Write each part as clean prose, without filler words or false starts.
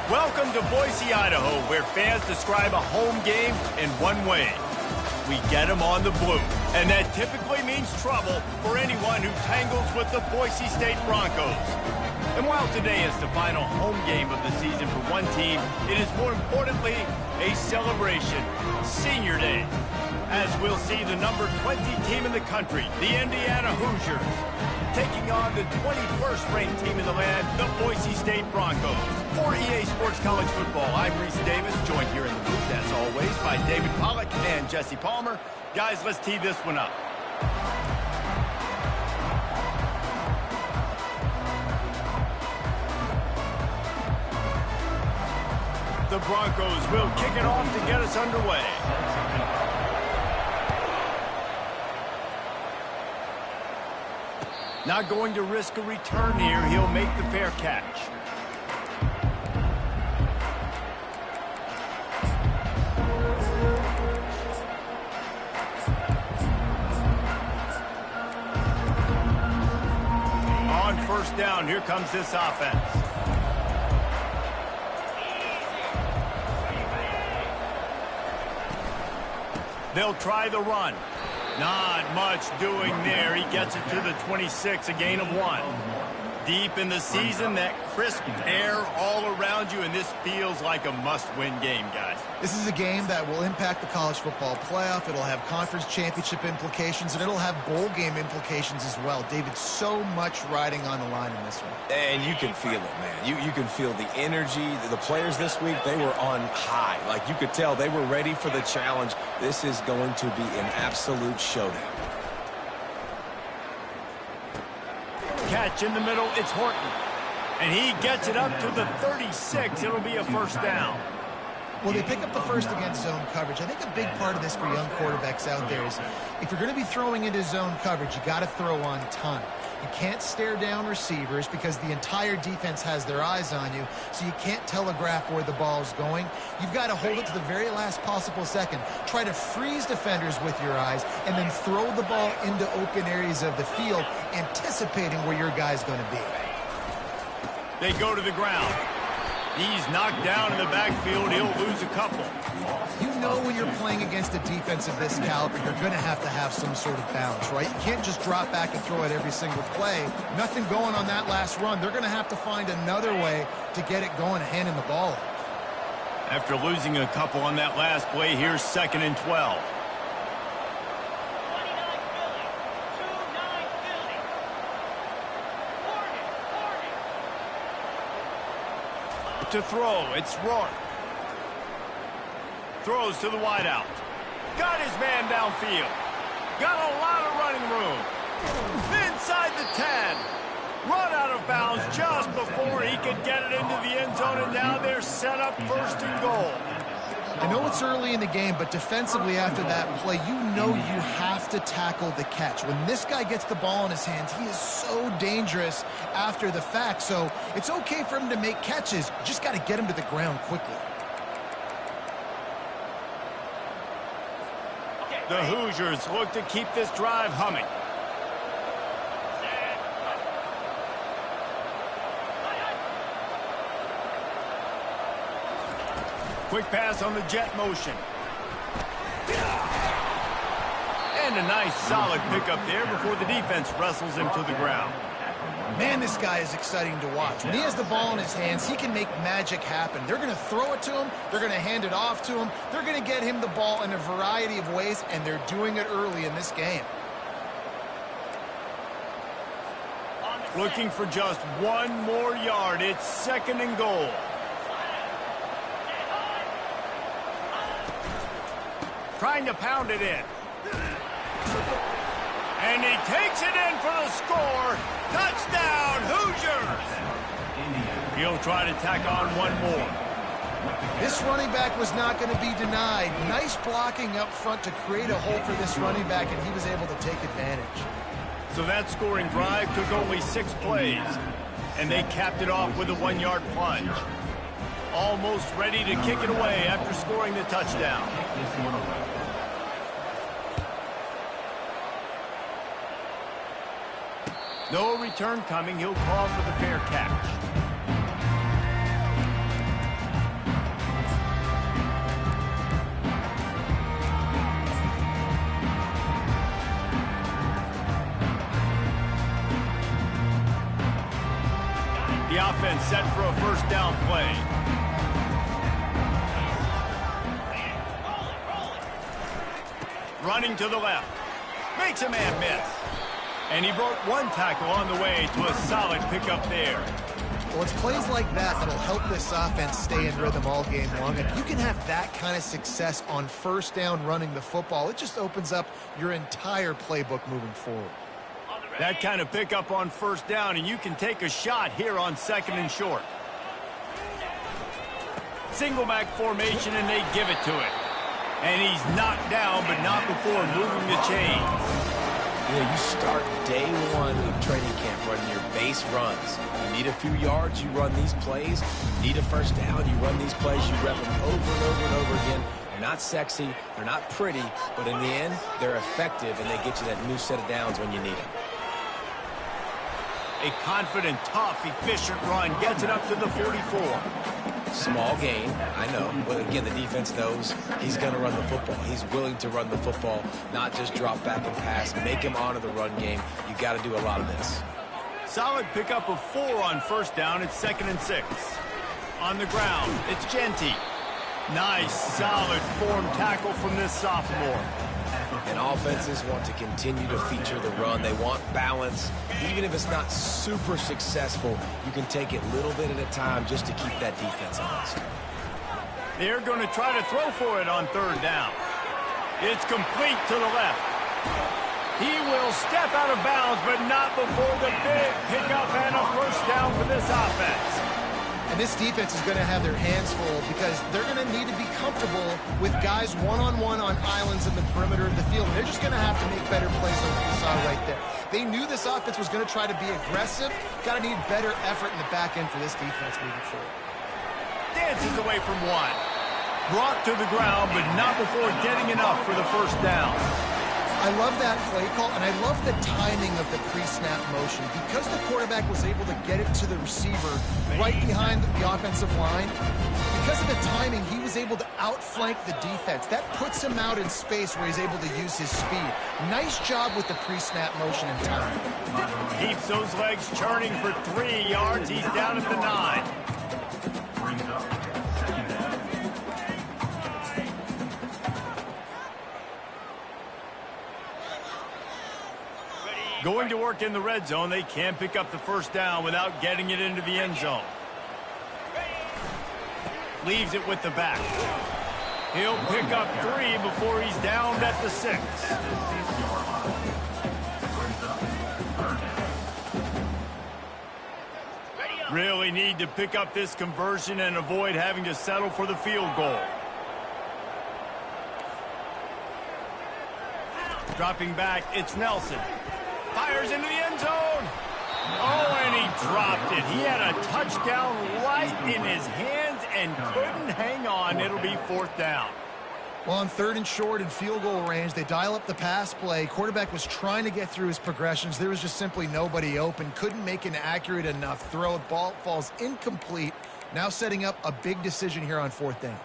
Welcome to Boise, Idaho, where fans describe a home game in one way. We get them on the blue, and that typically means trouble for anyone who tangles with the Boise State Broncos. And while today is the final home game of the season for one team, it is more importantly a celebration, Senior Day, as we'll see the number 20 team in the country, the Indiana Hoosiers, taking on the 21st ranked team in the land, the Boise State Broncos. For EA Sports College Football, I'm Reese Davis, joined here in the booth, as always, by David Pollack and Jesse Palmer. Guys, let's tee this one up. The Broncos will kick it off to get us underway. Not going to risk a return here. He'll make the fair catch. On first down, here comes this offense. They'll try the run. Not much doing there. He gets it to the 26, a gain of 1. Deep in the season, that crisp air all around you, and this feels like a must-win game, guys. This is a game that will impact the college football playoff. It'll have conference championship implications, and it'll have bowl game implications as well. David, so much riding on the line in this one. And you can feel it, man. You can feel the energy. The players this week, they were on high. Like, you could tell they were ready for the challenge. This is going to be an absolute showdown. Catch in the middle, it's Horton. And he gets it up to the 36. It'll be a first down. Well, they pick up the first against zone coverage. I think a big part of this for young quarterbacks out there is if you're going to be throwing into zone coverage, you got to throw on time. You can't stare down receivers because the entire defense has their eyes on you, so you can't telegraph where the ball's going. You've got to hold it to the very last possible second. Try to freeze defenders with your eyes and then throw the ball into open areas of the field, anticipating where your guy's going to be. They go to the ground. He's knocked down in the backfield. He'll lose a couple. You know when you're playing against a defense of this caliber, you're going to have some sort of balance, right? You can't just drop back and throw it every single play. Nothing going on that last run. They're going to have to find another way to get it going, handing the ball off. After losing a couple on that last play, here's 2nd and 12. To throw, it's Rourke. Throws to the wideout. Got his man downfield. Got a lot of running room. Inside the 10. Run out of bounds just before he could get it into the end zone, and now they're set up 1st and goal. I know it's early in the game, but defensively after that play, you know you have to tackle the catch. When this guy gets the ball in his hands, he is so dangerous after the fact. So it's okay for him to make catches. You just got to get him to the ground quickly. The Hoosiers look to keep this drive humming. Quick pass on the jet motion. And a nice solid pickup there before the defense wrestles him to the ground. Man, this guy is exciting to watch. When he has the ball in his hands, he can make magic happen. They're going to throw it to him. They're going to hand it off to him. They're going to get him the ball in a variety of ways, and they're doing it early in this game. Looking for just 1 more yard. It's 2nd and goal. Trying to pound it in. And he takes it in for the score. Touchdown, Hoosiers! He'll try to tack on 1 more. This running back was not going to be denied. Nice blocking up front to create a hole for this running back, and he was able to take advantage. So that scoring drive took only 6 plays, and they capped it off with a 1-yard plunge. Almost ready to kick it away after scoring the touchdown. No return coming. He'll call for the fair catch. The offense set for a first down play. Running to the left. Makes a man miss. And he broke one tackle on the way to a solid pickup there. Well, it's plays like that that'll help this offense stay in rhythm all game long. And you can have that kind of success on first down running the football. It just opens up your entire playbook moving forward. That kind of pickup on first down, and you can take a shot here on second and short. Single back formation, and they give it to it. And he's knocked down, but not before moving the chains. You know, you start day one of training camp running your base runs. You need a few yards, you run these plays. You need a first down, you run these plays. You rep them over and over and over again. They're not sexy, they're not pretty, but in the end, they're effective, and they get you that new set of downs when you need them. A confident, tough, efficient run gets it up to the 44. Small gain, I know, but again, the defense knows he's going to run the football. He's willing to run the football, not just drop back and pass. Make him honor the run game. You got to do a lot of this. Solid pickup of 4 on first down. It's 2nd and 6. On the ground, it's Genty. Nice, solid form tackle from this sophomore. And offenses want to continue to feature the run. They want balance. Even if it's not super successful, you can take it little bit at a time just to keep that defense honest. They're going to try to throw for it on 3rd down. It's complete to the left. He will step out of bounds, but not before the big pickup and a first down for this offense. And this defense is going to have their hands full because they're going to need to be comfortable with guys one-on-one on islands in the perimeter of the field. And they're just going to have to make better plays than what we saw right there. They knew this offense was going to try to be aggressive. Got to need better effort in the back end for this defense moving forward. Dances away from one. Brought to the ground, but not before getting enough for the first down. I love that play call, and I love the timing of the pre-snap motion. Because the quarterback was able to get it to the receiver right behind the offensive line, because of the timing, he was able to outflank the defense. That puts him out in space where he's able to use his speed. Nice job with the pre-snap motion and time. Keeps those legs churning for 3 yards. He's down at the 9. Going to work in the red zone. They can't pick up the first down without getting it into the end zone. Leaves it with the back. He'll pick up 3 before he's downed at the 6. Really need to pick up this conversion and avoid having to settle for the field goal. Dropping back, it's Nelson. Fires into the end zone. Oh, and he dropped it. He had a touchdown right in his hands and couldn't hang on. It'll be 4th down. Well, on 3rd and short and field goal range, they dial up the pass play. Quarterback was trying to get through his progressions. There was just simply nobody open. Couldn't make an accurate enough throw. Ball falls incomplete. Now setting up a big decision here on 4th down.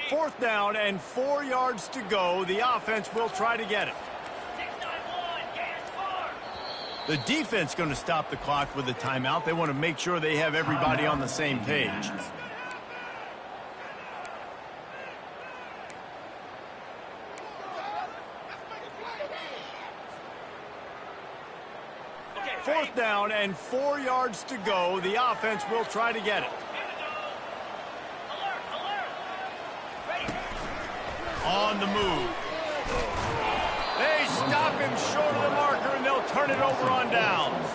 Fourth down and 4 yards to go. The offense will try to get it. The defense going to stop the clock with a timeout. They want to make sure they have everybody on the same page. Fourth down and 4 yards to go. The offense will try to get it. On the move. They stop him short of the marker, and they'll turn it over on downs.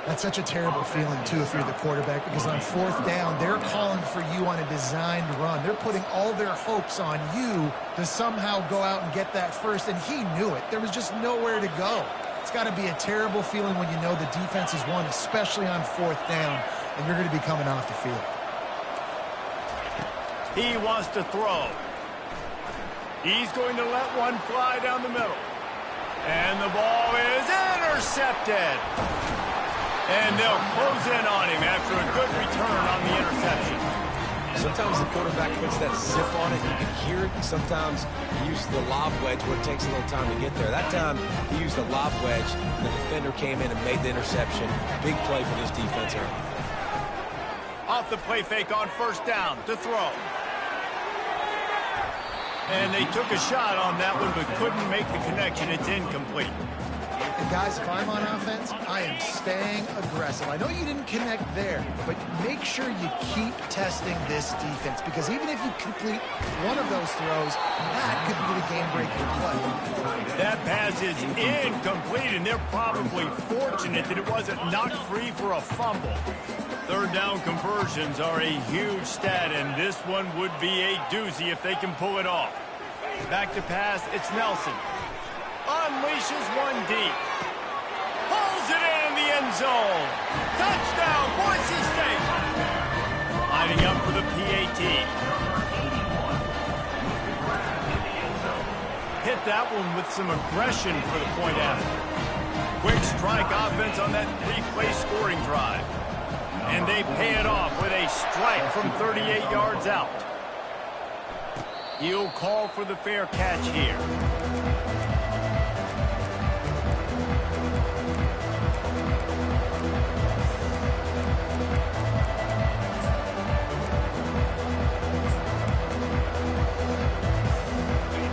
That's such a terrible feeling, too, if you're the quarterback, because on 4th down, they're calling for you on a designed run. They're putting all their hopes on you to somehow go out and get that first, and he knew it. There was just nowhere to go. It's got to be a terrible feeling when you know the defense has won, especially on 4th down, and you're going to be coming off the field. He wants to throw. He's going to let one fly down the middle. And the ball is intercepted. And they'll close in on him after a good return on the interception. Sometimes the quarterback puts that zip on it. You can hear it. Sometimes he uses the lob wedge where it takes a little time to get there. That time he used the lob wedge, and the defender came in and made the interception. Big play for this defense early. Off the play fake on first down to throw. And they took a shot on that one but couldn't make the connection. It's incomplete. And guys, if I'm on offense, I am staying aggressive. I know you didn't connect there, but make sure you keep testing this defense, because even if you complete one of those throws, that could be the game-breaking play. That pass is incomplete, and they're probably fortunate that it wasn't knocked free for a fumble. Third down conversions are a huge stat, and this one would be a doozy if they can pull it off. Back to pass, it's Nelson. Unleashes one deep. Pulls it in the end zone. Touchdown, Boise State. Lining up for the PAT. Hit that one with some aggression for the point after. Quick strike offense on that three-play scoring drive. And they pay it off with a strike from 38 yards out. He'll call for the fair catch here.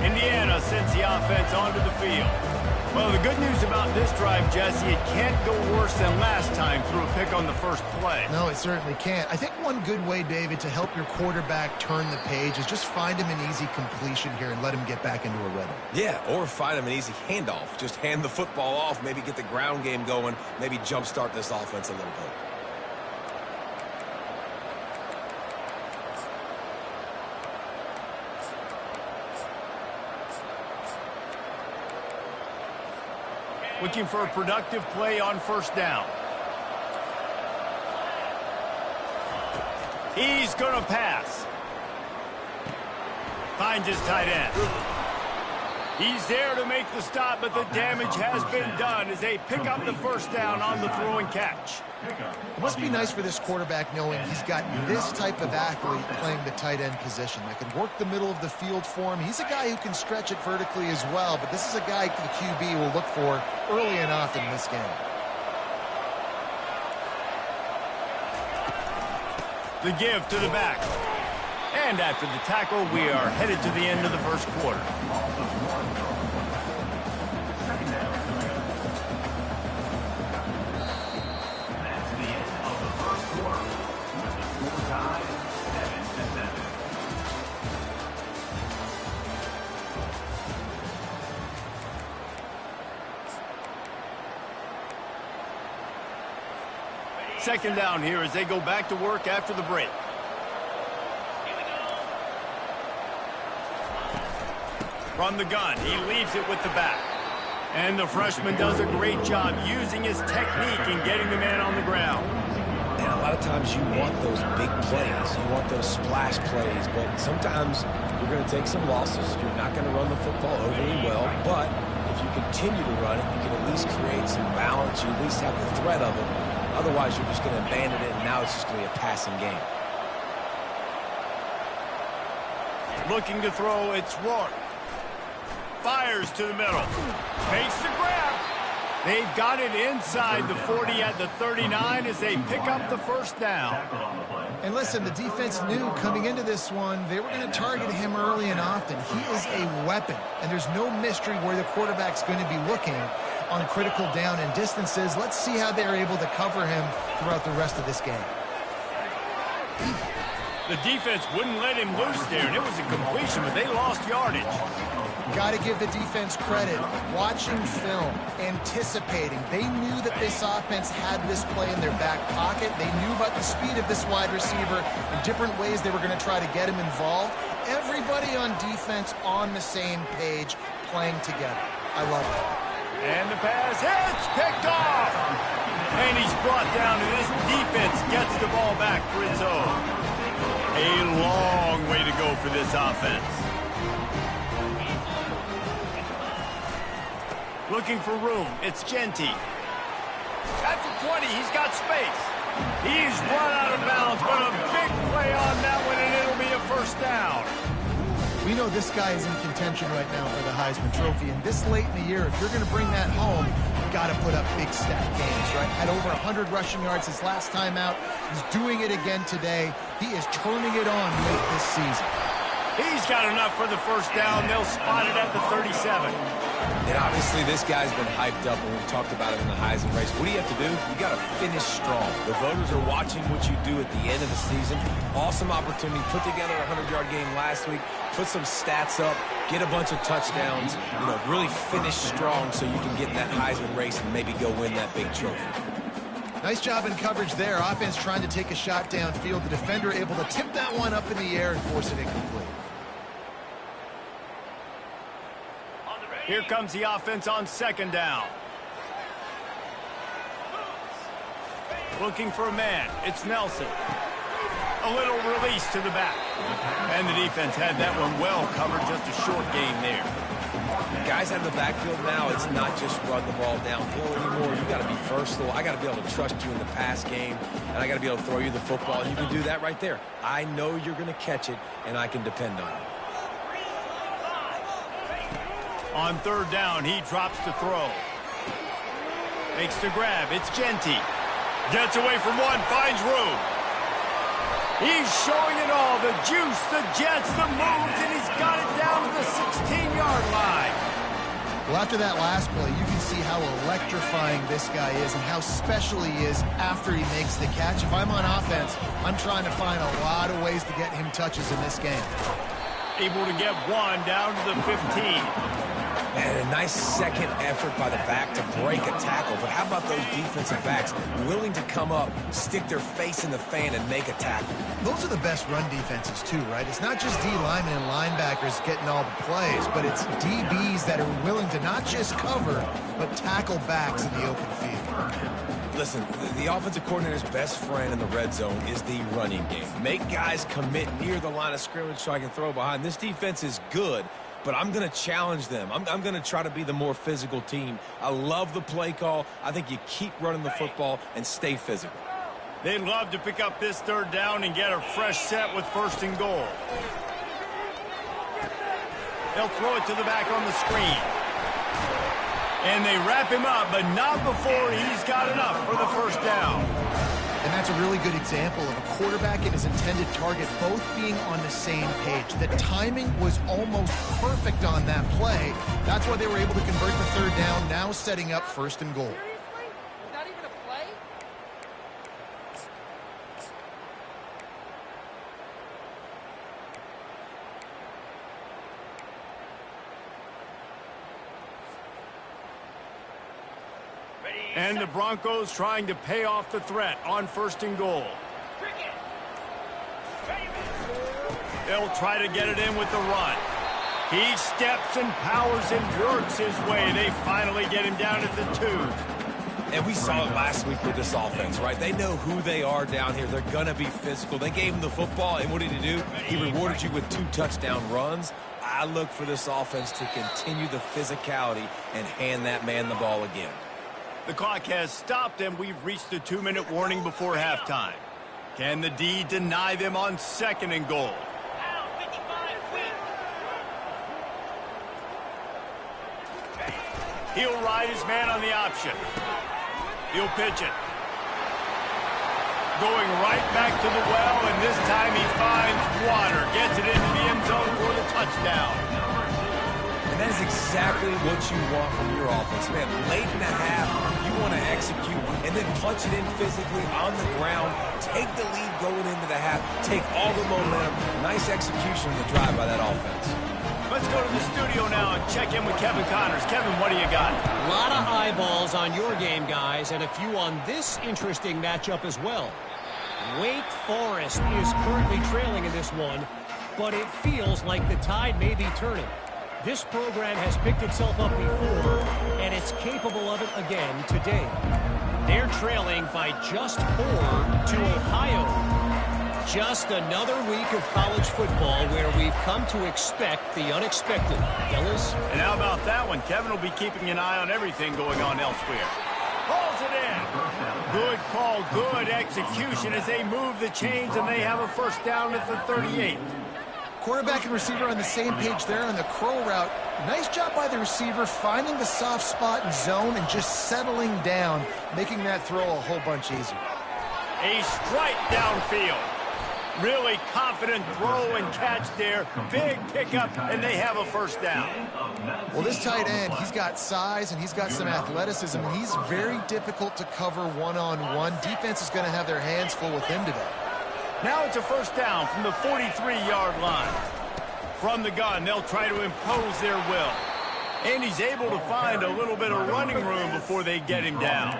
Indiana sends the offense onto the field. Well, the good news about this drive, Jesse, it can't go worse than last time through a pick on the first play. No, it certainly can't. I think one good way, David, to help your quarterback turn the page is just find him an easy completion here and let him get back into a rhythm. Yeah, or find him an easy handoff. Just hand the football off, maybe get the ground game going, maybe jumpstart this offense a little bit. Looking for a productive play on first down. He's going to pass. Finds his tight end. He's there to make the stop, but the damage has been done as they pick up the first down on the throw and catch. It must be nice for this quarterback knowing he's got this type of athlete playing the tight end position that can work the middle of the field for him. He's a guy who can stretch it vertically as well, but this is a guy the QB will look for early and often in this game. The give to the back. And after the tackle, we are headed to the end of the first quarter. Second down here as they go back to work after the break. From the gun, he leaves it with the back. And the freshman does a great job using his technique and getting the man on the ground. And a lot of times you want those big plays. You want those splash plays. But sometimes you're going to take some losses. You're not going to run the football overly well. But if you continue to run it, you can at least create some balance. You at least have the threat of it. Otherwise, you're just going to abandon it, and now it's just going to be a passing game. Looking to throw, it's Rourke. Fires to the middle. Makes the grab. They've got it inside the 40 at the 39 as they pick up the first down. And listen, the defense knew coming into this one, they were going to target him early and often. He is a weapon, and there's no mystery where the quarterback's going to be looking on critical down and distances. Let's see how they're able to cover him throughout the rest of this game. The defense wouldn't let him loose there, and it was a completion, but they lost yardage. Got to give the defense credit. Watching film, anticipating. They knew that this offense had this play in their back pocket. They knew about the speed of this wide receiver and different ways they were going to try to get him involved. Everybody on defense on the same page, playing together. I love it. And the pass hits, picked off. And he's brought down, and this defense gets the ball back for its own. A long way to go for this offense. Looking for room, it's Genty. At the 20, he's got space. He's run out of bounds, but a big play on that one, and first down. We know this guy is in contention right now for the Heisman Trophy, and this late in the year, if you're going to bring that home, you've got to put up big stat games, right? Had over 100 rushing yards his last time out. He's doing it again today. He is turning it on late this season. He's got enough for the first down. They'll spot it at the 37. And obviously, this guy's been hyped up when we talked about it in the Heisman race. What do you have to do? You got to finish strong. The voters are watching what you do at the end of the season. Awesome opportunity. Put together a 100-yard game last week. Put some stats up. Get a bunch of touchdowns. You know, really finish strong so you can get in that Heisman race and maybe go win that big trophy. Nice job in coverage there. Offense trying to take a shot downfield. The defender able to tip that one up in the air and force it incomplete. Here comes the offense on second down. Looking for a man. It's Nelson. A little release to the back. And the defense had that one well covered. Just a short gain there. Guys out of the backfield now, it's not just run the ball downhill anymore. You got to be versatile. I got to be able to trust you in the pass game, and I got to be able to throw you the football. And you can do that right there. I know you're going to catch it, and I can depend on you. On third down, he drops to throw. Makes the grab. It's Genty. Gets away from one, finds room. He's showing it all. The juice, the jets, the moves, and he's got it down to the 16-yard line. Well, after that last play, you can see how electrifying this guy is and how special he is after he makes the catch. If I'm on offense, I'm trying to find a lot of ways to get him touches in this game. Able to get one down to the 15. And a nice second effort by the back to break a tackle. But how about those defensive backs willing to come up, stick their face in the fan, and make a tackle? Those are the best run defenses, too, right? It's not just D linemen and linebackers getting all the plays, but it's DBs that are willing to not just cover, but tackle backs in the open field. Listen, the offensive coordinator's best friend in the red zone is the running game. Make guys commit near the line of scrimmage so I can throw behind. This defense is good, but I'm going to challenge them. I'm going to try to be the more physical team. I love the play call. I think you keep running the football and stay physical. They'd love to pick up this third down and get a fresh set with first and goal. They'll throw it to the back on the screen. And they wrap him up, but not before he's got enough for the first down. And that's a really good example of a quarterback and his intended target both being on the same page. The timing was almost perfect on that play. That's why they were able to convert the third down, now setting up first and goal. Not even a play? And the Broncos trying to pay off the threat on first and goal. They'll try to get it in with the run. He steps and powers and works his way. They finally get him down at the 2. And we saw it last week with this offense, right? They know who they are down here. They're going to be physical. They gave him the football, and what did he do? He rewarded you with 2 touchdown runs. I look for this offense to continue the physicality and hand that man the ball again. The clock has stopped, and we've reached the 2-minute warning before halftime. Can the D deny them on second and goal? He'll ride his man on the option. He'll pitch it. Going right back to the well, and this time he finds water. Gets it into the end zone for the touchdown. And that is exactly what you want from your offense, man. Late in the half, you want to execute and then punch it in physically on the ground. Take the lead going into the half. Take all the momentum. Nice execution in the drive by that offense. Let's go to the studio now and check in with Kevin Connors. Kevin, what do you got? A lot of eyeballs on your game, guys, and a few on this interesting matchup as well. Wake Forest is currently trailing in this one, but it feels like the tide may be turning. This program has picked itself up before, and it's capable of it again today. They're trailing by just 4 to Ohio. Just another week of college football where we've come to expect the unexpected. Fellas? And how about that one? Kevin will be keeping an eye on everything going on elsewhere. Pulls it in. Good call, good execution as they move the chains and they have a first down at the 38. Quarterback and receiver on the same page there on the crow route. Nice job by the receiver finding the soft spot in zone and just settling down, making that throw a whole bunch easier. A strike downfield. Really confident throw and catch there. Big pickup, and they have a first down. Well, this tight end, he's got size and he's got some athleticism, and he's very difficult to cover one-on-one. Defense is going to have their hands full with him today. Now it's a first down from the 43-yard line. From the gun, they'll try to impose their will. And he's able to find a little bit of running room before they get him down.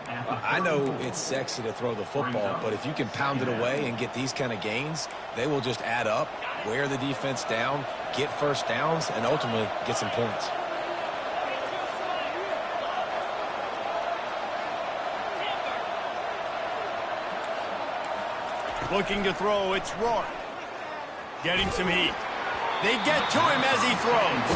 I know it's sexy to throw the football, but if you can pound it away and get these kind of gains, they will just add up, wear the defense down, get first downs, and ultimately get some points. Looking to throw, it's Rourke. Getting some heat. They get to him as he throws.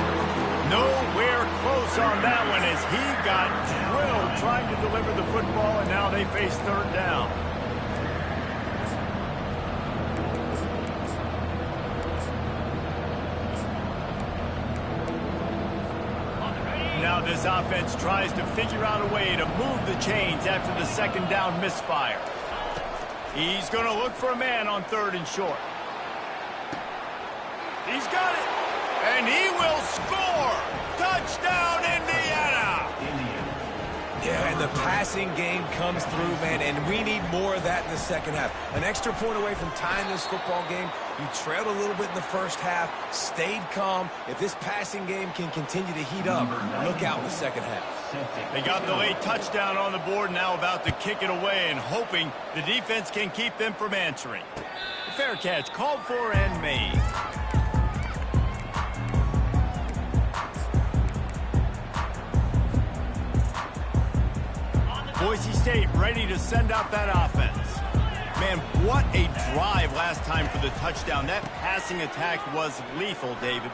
Nowhere close on that one as he got drilled trying to deliver the football, and now they face third down. Now this offense tries to figure out a way to move the chains after the second down misfire. He's going to look for a man on third and short. He's got it. And he will score! Touchdown, Indiana! Yeah, and the passing game comes through, man, and we need more of that in the second half. An extra point away from tying this football game. You trailed a little bit in the first half, stayed calm. If this passing game can continue to heat up, look out in the second half. They got the late touchdown on the board, now about to kick it away and hoping the defense can keep them from answering. The fair catch called for and made. Boise State ready to send out that offense. Man, what a drive last time for the touchdown. That passing attack was lethal, David.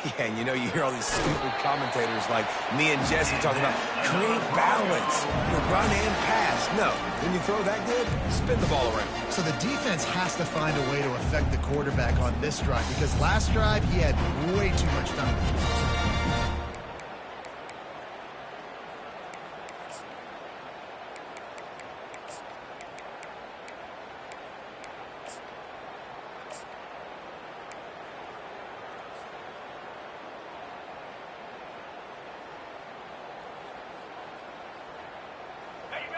Yeah, and you hear all these stupid commentators like me and Jesse talking about create balance, run and pass. No, when you throw that good, spin the ball around. So the defense has to find a way to affect the quarterback on this drive because last drive he had way too much time.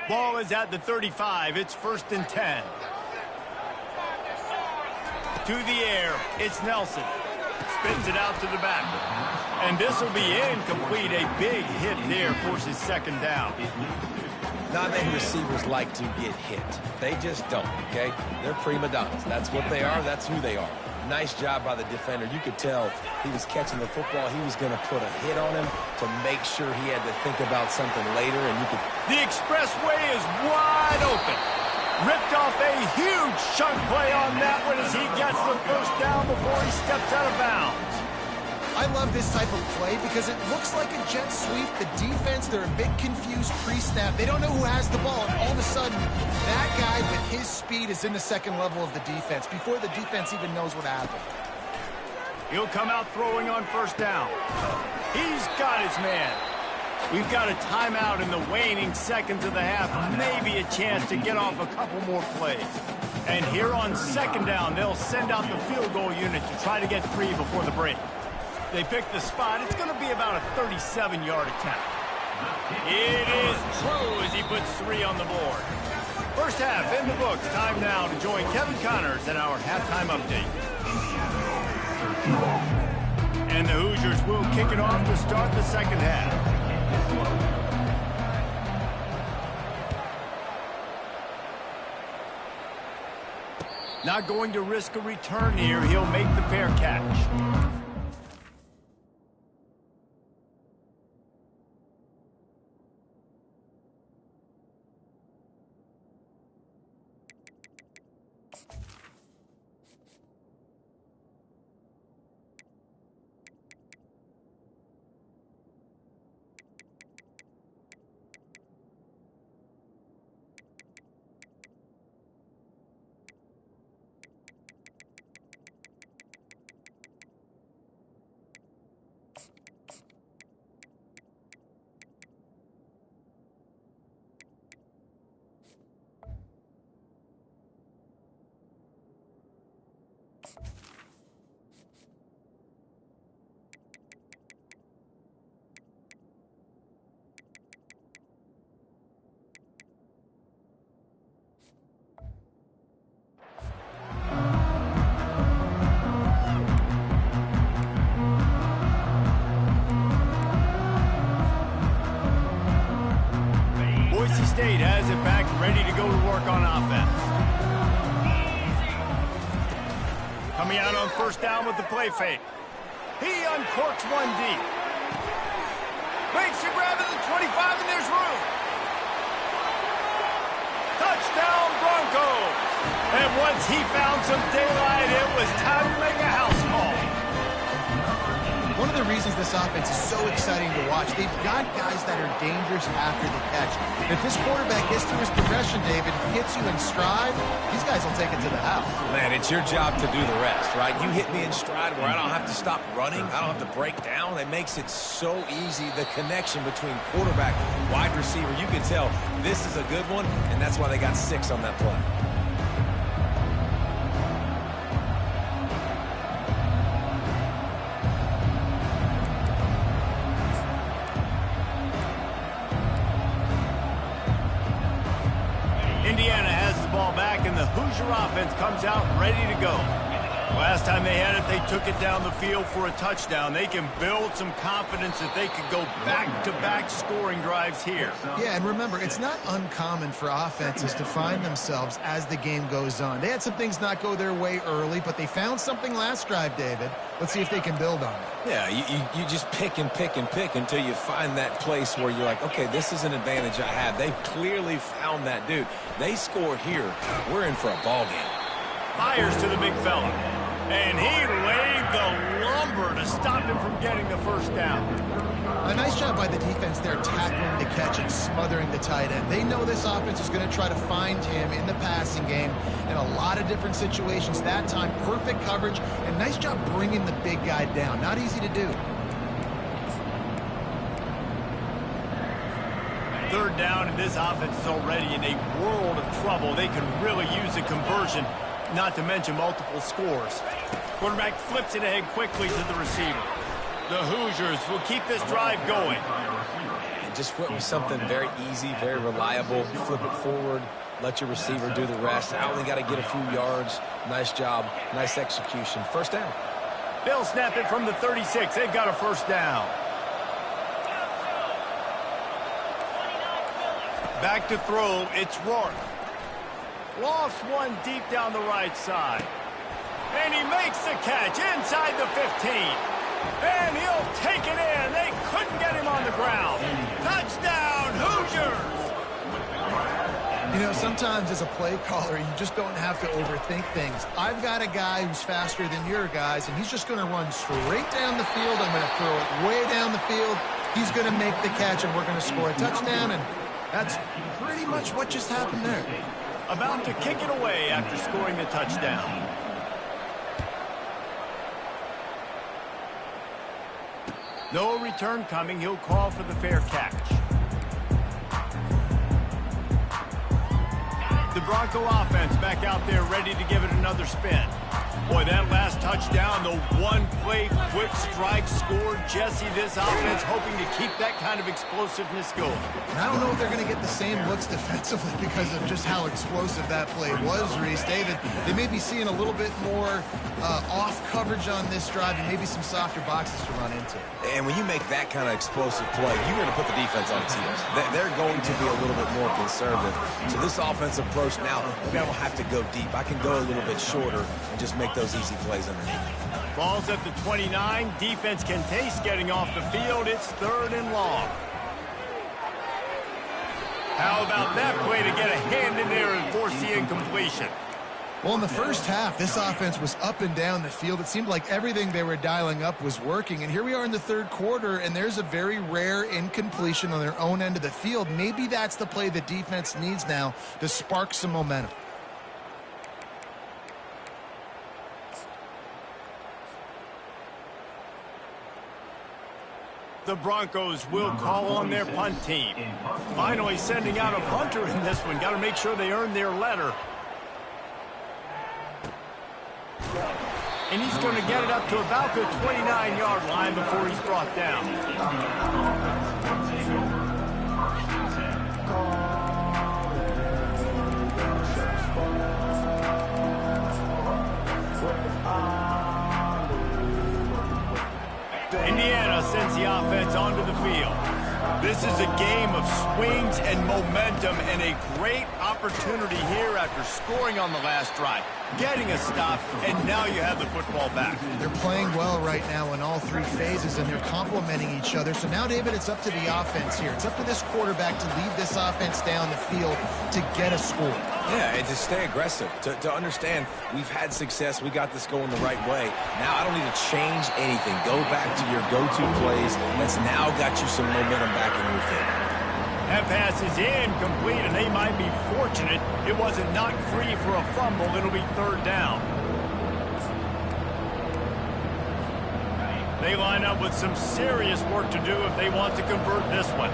Ball is at the 35. It's 1st and 10. To the air. It's Nelson. Spins it out to the back. And this will be incomplete. A big hit there forces second down. Not many receivers like to get hit. They just don't, okay? They're prima donnas. That's what they are. That's who they are. Nice job by the defender. You could tell he was catching the football. He was going to put a hit on him to make sure he had to think about something later. And you could. The expressway is wide open. Ripped off a huge chunk play on that one as he gets the first down before he steps out of bounds. I love this type of play because it looks like a jet sweep. The defense, they're a bit confused pre-snap. They don't know who has the ball, and all of a sudden, that guy with his speed is in the second level of the defense before the defense even knows what happened. He'll come out throwing on first down. He's got his man. We've got a timeout in the waning seconds of the half. Maybe a chance to get off a couple more plays. And here on second down, they'll send out the field goal unit to try to get 3 before the break. They pick the spot. It's going to be about a 37-yard attempt. It is true as he puts 3 on the board. First half in the books. Time now to join Kevin Connors at our halftime update. And the Hoosiers will kick it off to start the second half. Not going to risk a return here. He'll make the fair catch. has it back, ready to go to work on offense. Coming out on first down with the play fake. He uncorks one deep. Makes a grab at the 25, and there's room. Touchdown, Broncos. And once he found some daylight, it was time to make a house call. One of the reasons this offense is so exciting to watch, they've got guys that are dangerous after the catch. If this quarterback gets through his progression, David, hits you in stride, these guys will take it to the house. Man, it's your job to do the rest, right? You hit me in stride where I don't have to stop running. I don't have to break down. It makes it so easy, the connection between quarterback and wide receiver. You can tell this is a good one, and that's why they got 6 on that play. Indiana has the ball back, and the Hoosier offense comes out ready to go. Last time they had it, they took it down the field for a touchdown. They can build some confidence that they could go back-to-back scoring drives here. Yeah, and remember, it's not uncommon for offenses to find themselves as the game goes on. They had some things not go their way early, but they found something last drive, David. Let's see if they can build on it. Yeah, you just pick and pick and pick until you find that place where you're like, okay, this is an advantage I have. They've clearly found that dude. They score here, we're in for a ball game. Fires to the big fella. And he laid the lumber to stop him from getting the first down. A nice job by the defense there, tackling the catch and smothering the tight end. They know this offense is going to try to find him in the passing game in a lot of different situations. That time, perfect coverage, and nice job bringing the big guy down. Not easy to do. Third down, and this offense is already in a world of trouble. They can really use a conversion, not to mention multiple scores. Quarterback flips it ahead quickly to the receiver. The Hoosiers will keep this drive going. And just went with something very easy, very reliable. Flip it forward, let your receiver do the rest. I only got to get a few yards. Nice job, nice execution. First down. They'll snap it from the 36. They've got a first down. Back to throw, it's Rourke. Lost one deep down the right side. And he makes the catch inside the 15. And he'll take it in. They couldn't get him on the ground. Touchdown, Hoosiers! You know, sometimes as a play caller, you just don't have to overthink things. I've got a guy who's faster than your guys, and he's just going to run straight down the field. I'm going to throw it way down the field. He's going to make the catch, and we're going to score a touchdown, and that's pretty much what just happened there. About to kick it away after scoring the touchdown. No return coming. He'll call for the fair catch. The Bronco offense back out there ready to give it another spin. Boy, that last touchdown, the one-play quick strike scored. Jesse, this offense hoping to keep that kind of explosiveness going. And I don't know if they're going to get the same looks defensively because of just how explosive that play was, Reese. David, they may be seeing a little bit more off coverage on this drive and maybe some softer boxes to run into. And when you make that kind of explosive play, you're going to put the defense on its heels. They're going to be a little bit more conservative. So this offensive approach now, maybe I don't have to go deep. I can go a little bit shorter and just make those easy plays underneath. Ball's at the 29. Defense can taste getting off the field. It's 3rd and long. How about that play to get a hand in there and force the incompletion? Well, in the first half, this offense was up and down the field. It seemed like everything they were dialing up was working. And here we are in the 3rd quarter, and there's a very rare incompletion on their own end of the field. Maybe that's the play the defense needs now to spark some momentum. The Broncos will call on their punt team. Finally sending out a punter in this one. Got to make sure they earn their letter. And he's going to get it up to about the 29-yard line before he's brought down. Indiana sends the offense onto the field. This is a game of swings and momentum, and a great opportunity here after scoring on the last drive, getting a stop, and now you have the football back. They're playing well right now in all three phases, and they're complementing each other. So now, David, it's up to the offense here. It's up to this quarterback to lead this offense down the field to get a score. Yeah, and to stay aggressive, to understand we've had success, we got this going the right way. Now I don't need to change anything. Go back to your go-to plays. That's now got you some momentum back in your favor. That pass is incomplete, and they might be fortunate it wasn't knocked free for a fumble. It'll be third down. They line up with some serious work to do if they want to convert this one.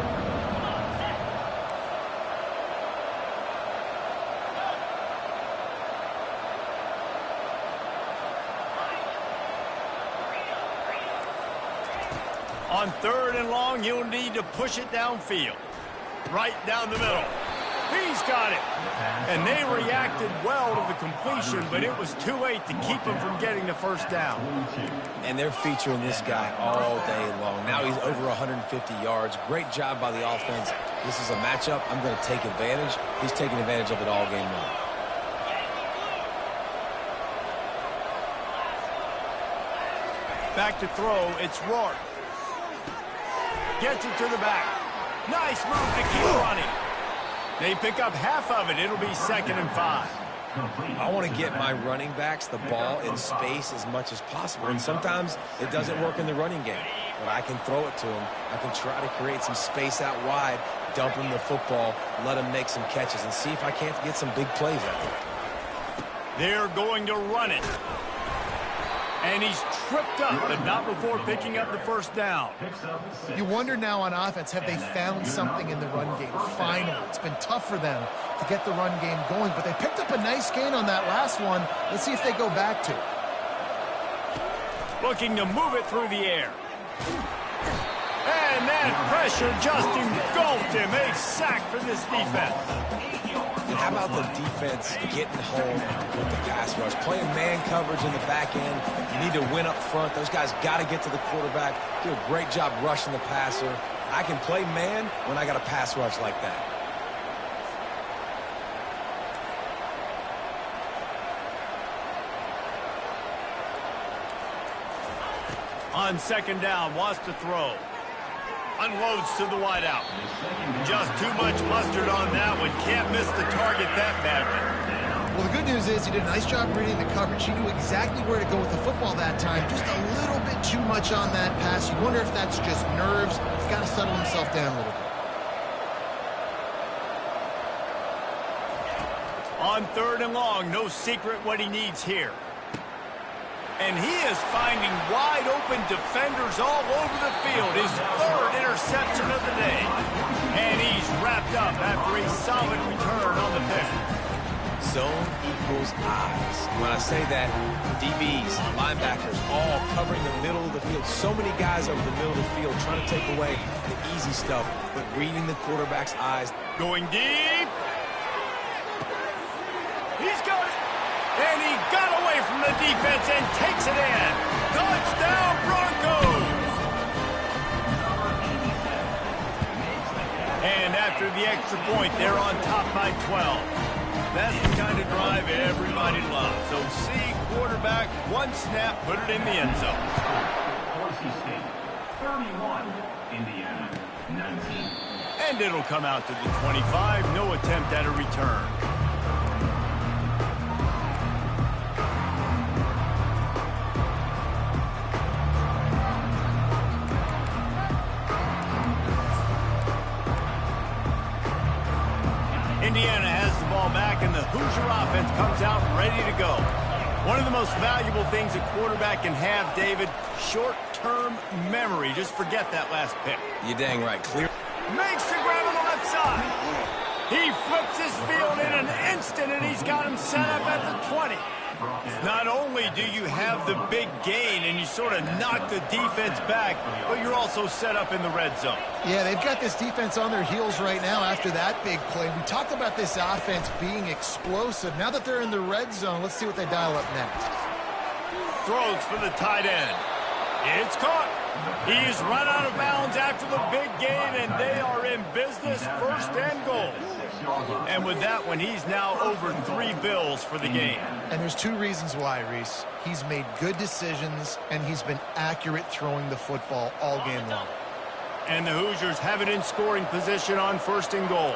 On third and long, you'll need to push it downfield. Right down the middle. He's got it. And they reacted well to the completion, but it was too late to keep him from getting the first down. And they're featuring this guy all day long. Now he's over 150 yards. Great job by the offense. This is a matchup I'm going to take advantage. He's taking advantage of it all game long. Back to throw, it's Rourke. Gets it to the back. Nice move to keep running. They pick up half of it. It'll be 2nd and 5. I want to get my running backs the ball in space as much as possible. And sometimes it doesn't work in the running game. But I can throw it to them. I can try to create some space out wide, dump him the football, let him make some catches, and see if I can't get some big plays out of it. They're going to run it. And he's tripped up, but not before picking up the first down. You wonder now on offense, have they found something in the run game? Finally, it's been tough for them to get the run game going, but they picked up a nice gain on that last one. Let's see if they go back to it. Looking to move it through the air. And that pressure just engulfed him. A sack for this defense. And how about the defense getting home with the pass rush? Playing man coverage in the back end. You need to win up front. Those guys got to get to the quarterback. Do a great job rushing the passer. I can play man when I got a pass rush like that. On 2nd down, wants to throw. Unloads to the wideout. Just too much mustard on that one. Can't miss the target that badly. Well, the good news is he did a nice job reading the coverage. He knew exactly where to go with the football that time. Just a little bit too much on that pass. You wonder if that's just nerves. He's got to settle himself down a little bit. On 3rd and long, no secret what he needs here. And he is finding wide-open defenders all over the field. His 3rd interception of the day. And he's wrapped up after a solid return on the pick. Zone equals eyes. When I say that, DBs, linebackers, all covering the middle of the field. So many guys over the middle of the field trying to take away the easy stuff, but reading the quarterback's eyes. Going deep. He's got it. And he got away from the defense and takes it in. Touchdown, Broncos! And after the extra point, they're on top by 12. That's the kind of drive everybody loves. So see quarterback, one snap, put it in the end zone. Boise State, 31, Indiana, 19. And it'll come out to the 25. No attempt at a return. Indiana has the ball back, and the Hoosier offense comes out ready to go. One of the most valuable things a quarterback can have, David, short-term memory. Just forget that last pick. You're dang right. Clear. Makes the grab on the left side. He flips his field in an instant, and he's got him set up at the 20. Not only do you have the big gain and you sort of knock the defense back, but you're also set up in the red zone. Yeah, they've got this defense on their heels right now after that big play. We talked about this offense being explosive. Now that they're in the red zone, let's see what they dial up next. Throws for the tight end. It's caught. He's run out of bounds after the big gain, and they are in business, first and goal. And with that one, he's now over 3 bills for the game. And there's 2 reasons why, Reese. He's made good decisions, and he's been accurate throwing the football all game long. And the Hoosiers have it in scoring position on first and goal.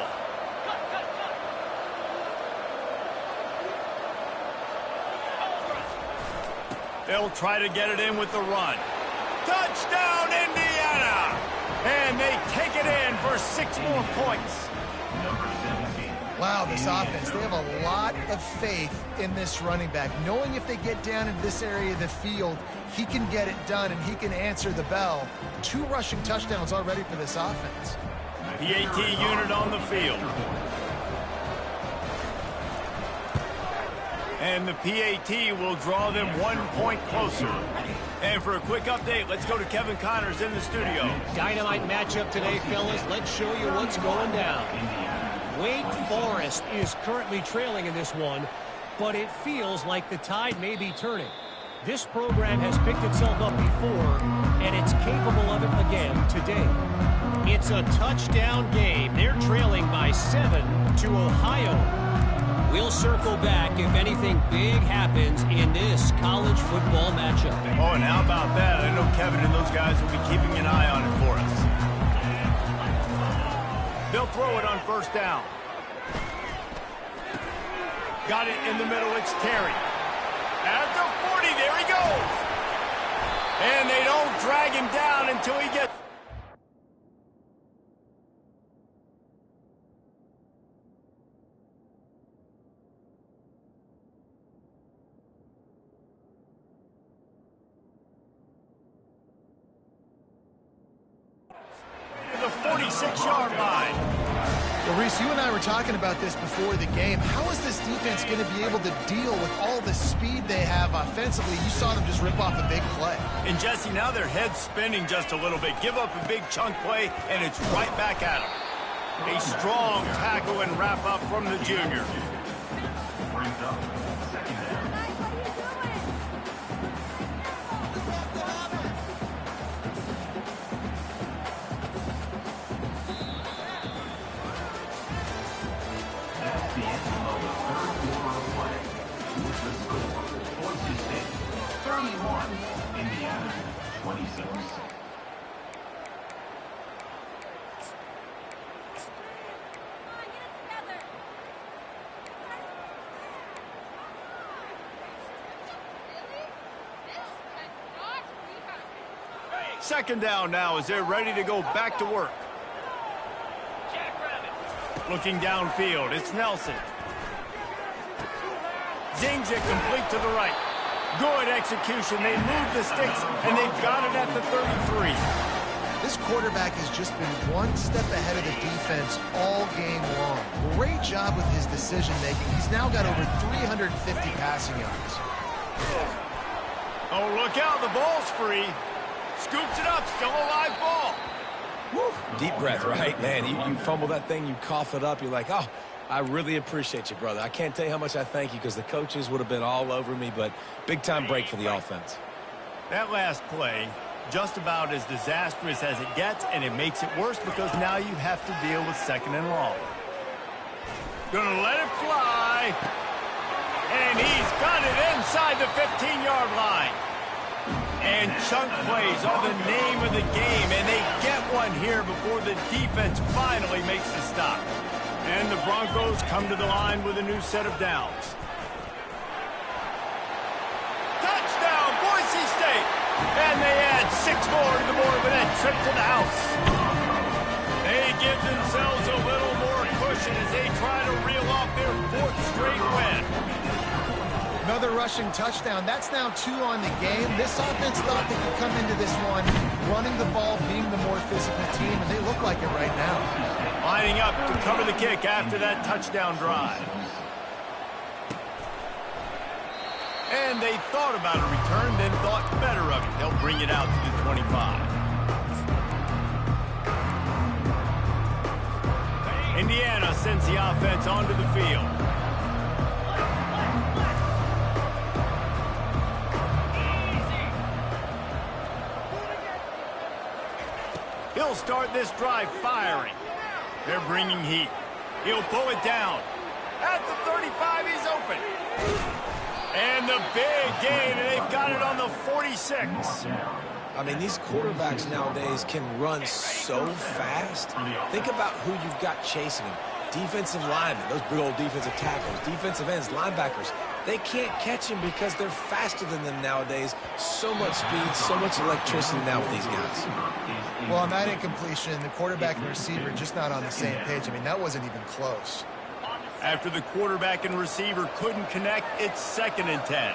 They'll try to get it in with the run. Touchdown, Indiana! And they take it in for 6 more points. Wow, this offense, they have a lot of faith in this running back. Knowing if they get down in this area of the field, he can get it done and he can answer the bell. 2 rushing touchdowns already for this offense. PAT unit on the field. And the PAT will draw them 1 point closer. And for a quick update, let's go to Kevin Connors in the studio. Dynamite matchup today, fellas. Let's show you what's going down. Wake Forest is currently trailing in this one, but it feels like the tide may be turning. This program has picked itself up before, and it's capable of it again today. It's a touchdown game. They're trailing by 7 to Ohio. We'll circle back if anything big happens in this college football matchup. Oh, and how about that? I know Kevin and those guys will be keeping an eye on it for us. They'll throw it on first down. Got it in the middle. It's Terry. At the 40, there he goes. And they don't drag him down until he gets... the 46-yard line. Well, Reese, you and I were talking about this before the game. How is this defense going to be able to deal with all the speed they have offensively? You saw them just rip off a big play. And Jesse, now their head's spinning just a little bit. Give up a big chunk play, and it's right back at them. A strong tackle and wrap up from the junior. Brings up second down. That's the end of the third quarter of play. With the score, Boise State 31, Indiana 26. Second down now as they're ready to go back to work. Looking downfield, it's Nelson. Zings it complete to the right. Good execution. They move the sticks, and they've got it at the 33. This quarterback has just been one step ahead of the defense all game long. Great job with his decision-making. He's now got over 350 passing yards. Oh, look out. The ball's free. Scoops it up. Still a live ball. Woo. Deep breath, right? Man, you fumble that thing, you cough it up, you're like, oh, I really appreciate you, brother. I can't tell you how much I thank you because the coaches would have been all over me, but big-time break for the offense. That last play, just about as disastrous as it gets, and it makes it worse because now you have to deal with second and long. Gonna let it fly. And he's got it inside the 15-yard line. And chunk plays are the name of the game, and they get one here before the defense finally makes the stop. And the Broncos come to the line with a new set of downs. Touchdown, Boise State! And they add 6 more to the board with that trip to the house. They give themselves a little more cushion as they try to reel off their 4th straight win. Another rushing touchdown. That's now 2 on the game. This offense thought they could come into this one running the ball, being the more physical team, and they look like it right now. Lining up to cover the kick after that touchdown drive. And they thought about a return, then thought better of it. They'll bring it out to the 25. Indiana sends the offense onto the field. He'll start this drive firing. They're bringing heat. He'll pull it down. At the 35, he's open. And the big gain, and they've got it on the 46. I mean, these quarterbacks nowadays can run so fast. Think about who you've got chasing them. Defensive linemen, those big old defensive tackles, defensive ends, linebackers. They can't catch him because they're faster than them nowadays. So much speed, so much electricity now with these guys. Well, on that incompletion, the quarterback and receiver just not on the same page. I mean, that wasn't even close. After the quarterback and receiver couldn't connect, it's 2nd and 10.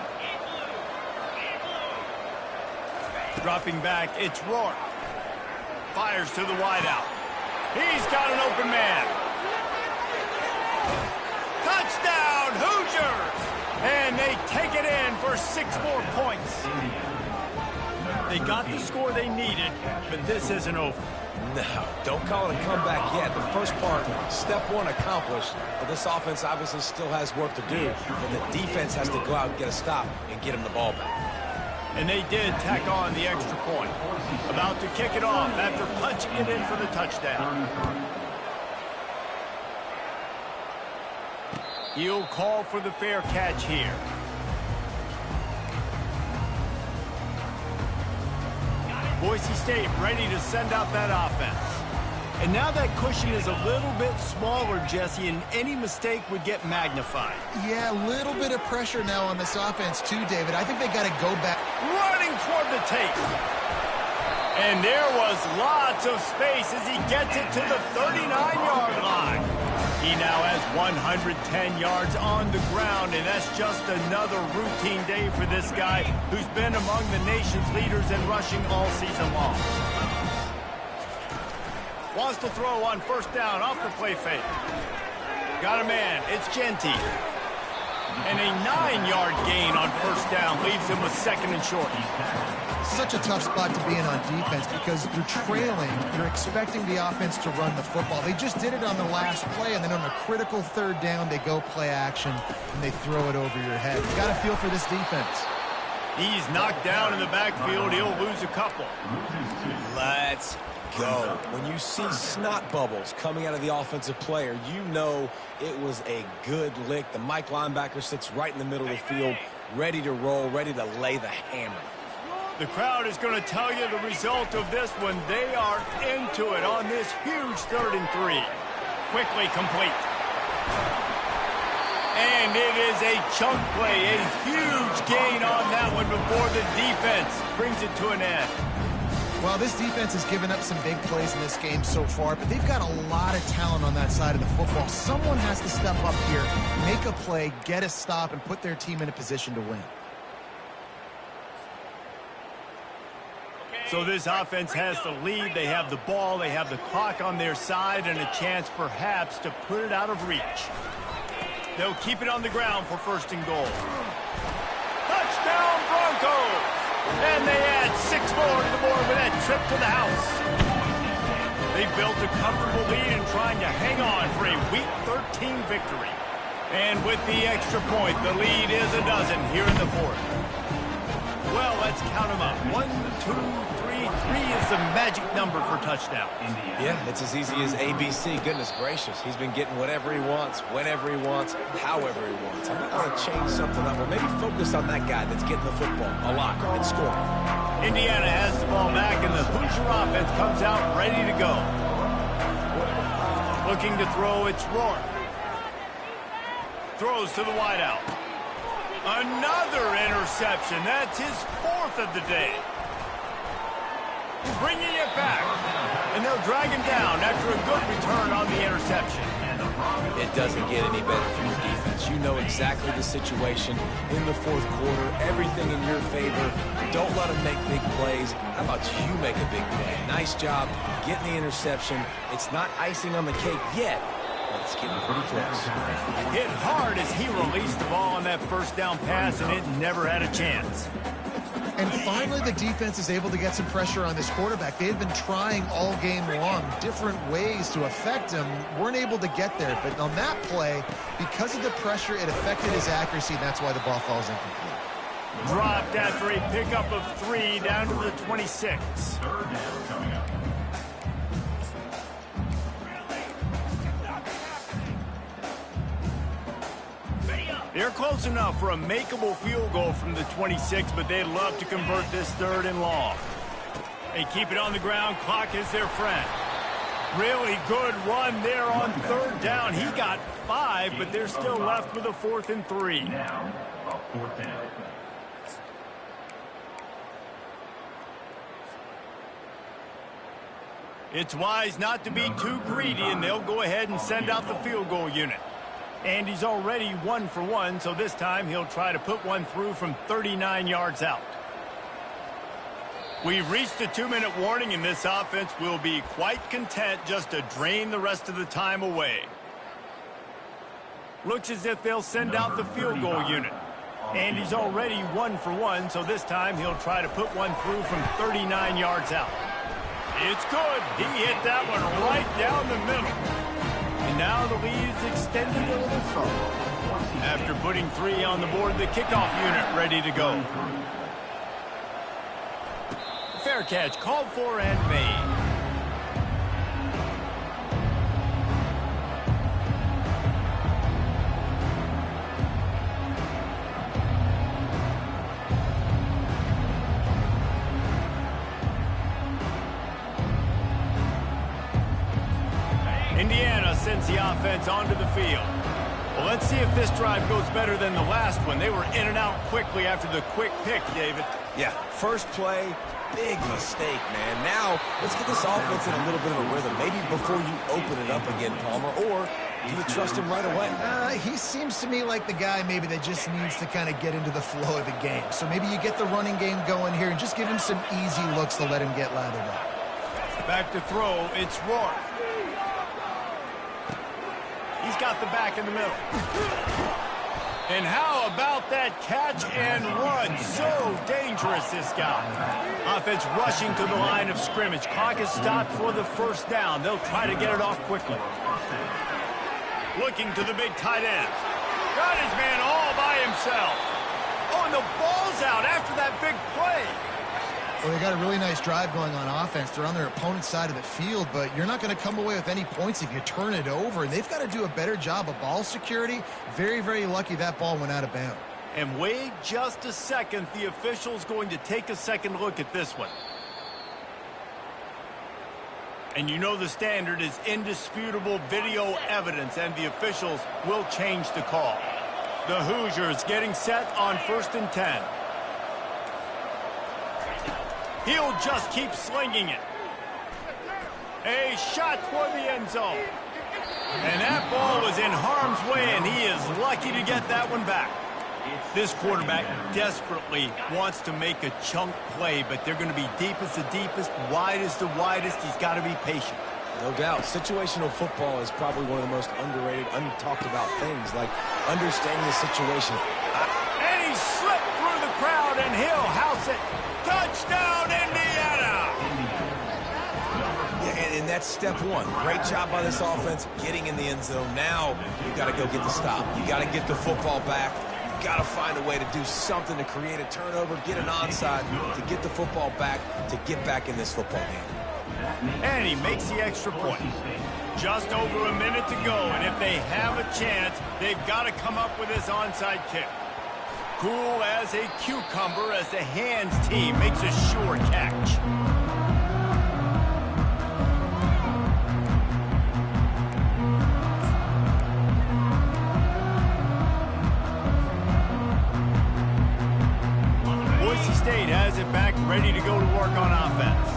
Dropping back, it's Rourke. Fires to the wideout. He's got an open man. Touchdown, Hoosiers! And they take it in for 6 more points. They got the score they needed, but this isn't over. No, don't call it a comeback yet. The first part, step 1 accomplished. But this offense obviously still has work to do. And the defense has to go out and get a stop and get him the ball back. And they did tack on the extra point. About to kick it off after punching it in for the touchdown. He'll call for the fair catch here. Boise State ready to send out that offense. And now that cushion is a little bit smaller, Jesse, and any mistake would get magnified. Yeah, a little bit of pressure now on this offense too, David. I think they got to go back. Running toward the tape. And there was lots of space as he gets it to the 39-yard line. He now has 110 yards on the ground, and that's just another routine day for this guy who's been among the nation's leaders in rushing all season long. Wants to throw on 1st down off the play fake. Got a man. It's Genty. And a 9-yard gain on 1st down leaves him with 2nd and short. Such a tough spot to be in on defense because you're trailing. You're expecting the offense to run the football. They just did it on the last play, and then on a critical 3rd down, they go play action, and they throw it over your head. You got to feel for this defense. He's knocked down in the backfield. He'll lose a couple. Let's go. When you see snot bubbles coming out of the offensive player, you know it was a good lick. The Mike linebacker sits right in the middle of the field, ready to roll, ready to lay the hammer. The crowd is going to tell you the result of this one. They are into it on this huge 3rd and 3. Quickly complete. And it is a chunk play, a huge gain on that one before the defense brings it to an end. Well, this defense has given up some big plays in this game so far, but they've got a lot of talent on that side of the football. Someone has to step up here, make a play, get a stop, and put their team in a position to win. So this offense has the lead. They have the ball. They have the clock on their side and a chance perhaps to put it out of reach. They'll keep it on the ground for 1st and goal. Touchdown, Broncos! And they add 6 more to the board with that trip to the house. They built a comfortable lead and trying to hang on for a Week 13 victory. And with the extra point, the lead is a dozen here in the 4th. Well, let's count them up. 1, 2, 3. 3 is the magic number for touchdown. Yeah, it's as easy as ABC. Goodness gracious. He's been getting whatever he wants, whenever he wants, however he wants. I'm not going to change something up, or maybe focus on that guy that's getting the football a lot and scoring. Indiana has the ball back, and the Hoosier offense comes out ready to go. Looking to throw, it's Rourke. Throws to the wideout. Another interception. That's his 4th of the day. Bringing it back. And they'll drag him down after a good return on the interception. It doesn't get any better for your defense. You know exactly the situation in the 4th quarter. Everything in your favor. Don't let them make big plays. How about you make a big play? Nice job getting the interception. It's not icing on the cake yet. It's getting pretty close. Hit hard as he released the ball on that 1st down pass, and it never had a chance. And finally, the defense is able to get some pressure on this quarterback. They had been trying all game long different ways to affect him. Weren't able to get there. But on that play, because of the pressure, it affected his accuracy, and that's why the ball falls incomplete. Dropped after a pickup of 3 down to the 26. 3rd down coming up. They're close enough for a makeable field goal from the 26, but they'd love to convert this 3rd and long. They keep it on the ground. Clock is their friend. Really good run there on 3rd down. He got 5, but they're still left with a 4th and 3. Now, a 4th down. It's wise not to be too greedy, and they'll go ahead and send out the field goal unit. And he's already 1 for 1, so this time he'll try to put one through from 39 yards out. We've reached the 2-minute warning, and this offense will be quite content just to drain the rest of the time away. Looks as if they'll send out the field goal unit. And he's already 1 for 1, so this time he'll try to put one through from 39 yards out. It's good. He hit that one right down the middle. And now the lead is extended a little further. After putting 3 on the board, the kickoff unit ready to go. Fair catch called for and made. Indiana sends the offense onto the field. Well, let's see if this drive goes better than the last one. They were in and out quickly after the quick pick, David. Yeah, first play, big mistake, man. Now, let's get this offense in a little bit of a rhythm. Maybe before you open it up again, Palmer, or do you trust him right away? He seems to me like the guy maybe that just needs to kind of get into the flow of the game. So maybe you get the running game going here and just give him some easy looks to let him get lathered up. Back to throw, it's Rourke. He's got the back in the middle. And how about that catch and run? So dangerous, this guy. Offense rushing to the line of scrimmage. Clock is stopped for the 1st down. They'll try to get it off quickly. Looking to the big tight end. Got his man all by himself. Oh, and the ball's out after that big play. Well, they got a really nice drive going on offense. They're on their opponent's side of the field, but you're not going to come away with any points if you turn it over. And they've got to do a better job of ball security. Very, very lucky that ball went out of bounds. And wait just a second. The official's going to take a second look at this one. And you know the standard is indisputable video evidence, and the officials will change the call. The Hoosiers getting set on 1st and 10. He'll just keep slinging it. A shot toward the end zone. And that ball was in harm's way, and he is lucky to get that one back. This quarterback desperately wants to make a chunk play, but they're going to be deep as the deepest, wide as the widest. He's got to be patient. No doubt. Situational football is probably one of the most underrated, untalked about things, like understanding the situation. And he slipped through the crowd, and he'll house it. Touchdown, Indiana! Yeah, and that's step 1. Great job by this offense getting in the end zone. Now you got to go get the stop. You got to get the football back. You got to find a way to do something to create a turnover, get an onside, to get the football back, to get back in this football game. And he makes the extra point. Just over a minute to go, and if they have a chance, they've got to come up with this onside kick. Cool as a cucumber as the hands team makes a sure catch. Boise State has it back, ready to go to work on offense.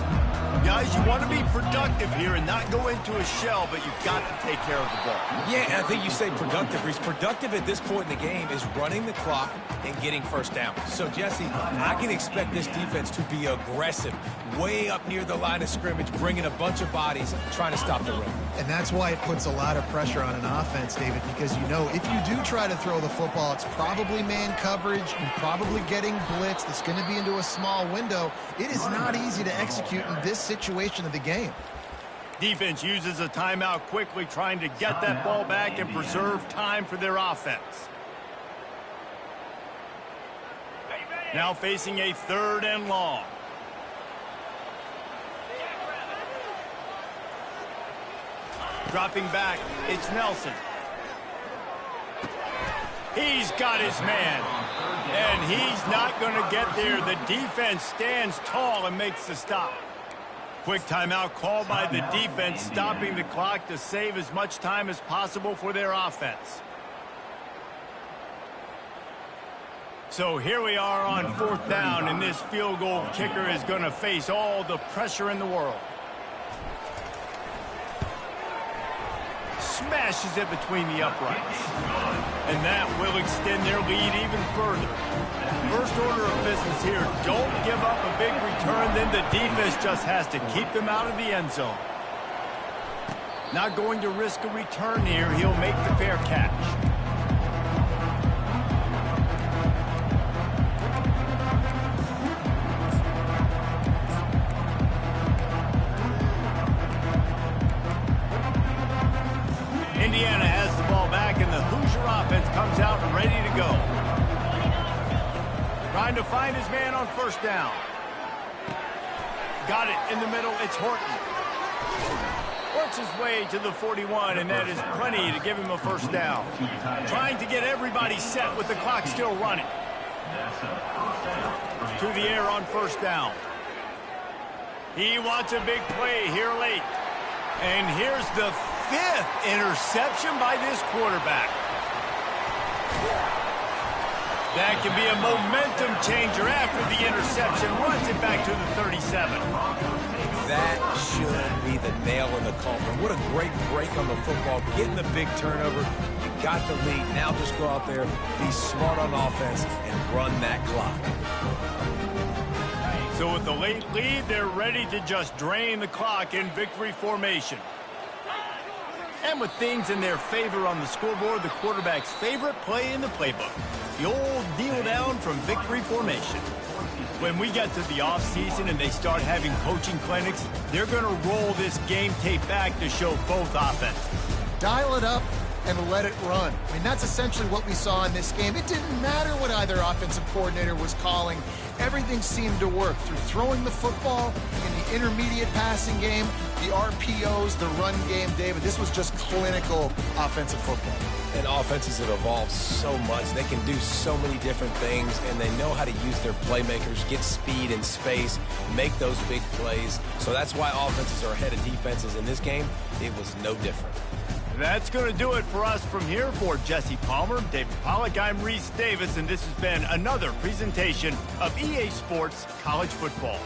Guys, you want to be productive here and not go into a shell, but you've got to take care of the ball. Yeah, and I think you say productive. He's productive at this point in the game is running the clock and getting 1st down. So, Jesse, I can expect this defense to be aggressive, way up near the line of scrimmage, bringing a bunch of bodies, trying to stop the run. And that's why it puts a lot of pressure on an offense, David, because you know if you do try to throw the football, it's probably man coverage, you're probably getting blitzed, it's going to be into a small window. It is not easy to execute in this situation of the game. Defense uses a timeout quickly, trying to get that ball back and preserve time for their offense. Now facing a 3rd and long. Dropping back, it's Nelson. He's got his man. And he's not going to get there. The defense stands tall and makes the stop. Quick timeout called by the defense, stopping the clock to save as much time as possible for their offense. So here we are on 4th down, and this field goal kicker is going to face all the pressure in the world. Smashes it between the uprights. And that will extend their lead even further. First order of business here, don't give up a big return, then the defense just has to keep them out of the end zone. Not going to risk a return here, he'll make the fair catch. Indiana has the ball back, and the Hoosier offense comes out ready to go. Trying to find his man on 1st down. Got it in the middle. It's Horton. Works his way to the 41, and that is plenty to give him a 1st down. Trying to get everybody set with the clock still running. To the air on 1st down. He wants a big play here late. And here's the 5th interception by this quarterback. That can be a momentum changer after the interception. Runs it back to the 37. That should be the nail in the coffin. What a great break on the football. Getting the big turnover. You got the lead. Now just go out there, be smart on offense, and run that clock. So with the late lead, they're ready to just drain the clock in victory formation. And with things in their favor on the scoreboard, the quarterback's favorite play in the playbook. The old kneel down from victory formation. When we get to the offseason and they start having coaching clinics, they're going to roll this game tape back to show both offenses. Dial it up and let it run. I mean, that's essentially what we saw in this game. It didn't matter what either offensive coordinator was calling. Everything seemed to work through throwing the football in the intermediate passing game, the RPOs, the run game. David, this was just clinical offensive football. And offenses have evolved so much. They can do so many different things, and they know how to use their playmakers, get speed and space, make those big plays. So that's why offenses are ahead of defenses in this game. It was no different. That's going to do it for us from here. For Jesse Palmer, David Pollack, I'm Reese Davis, and this has been another presentation of EA Sports College Football.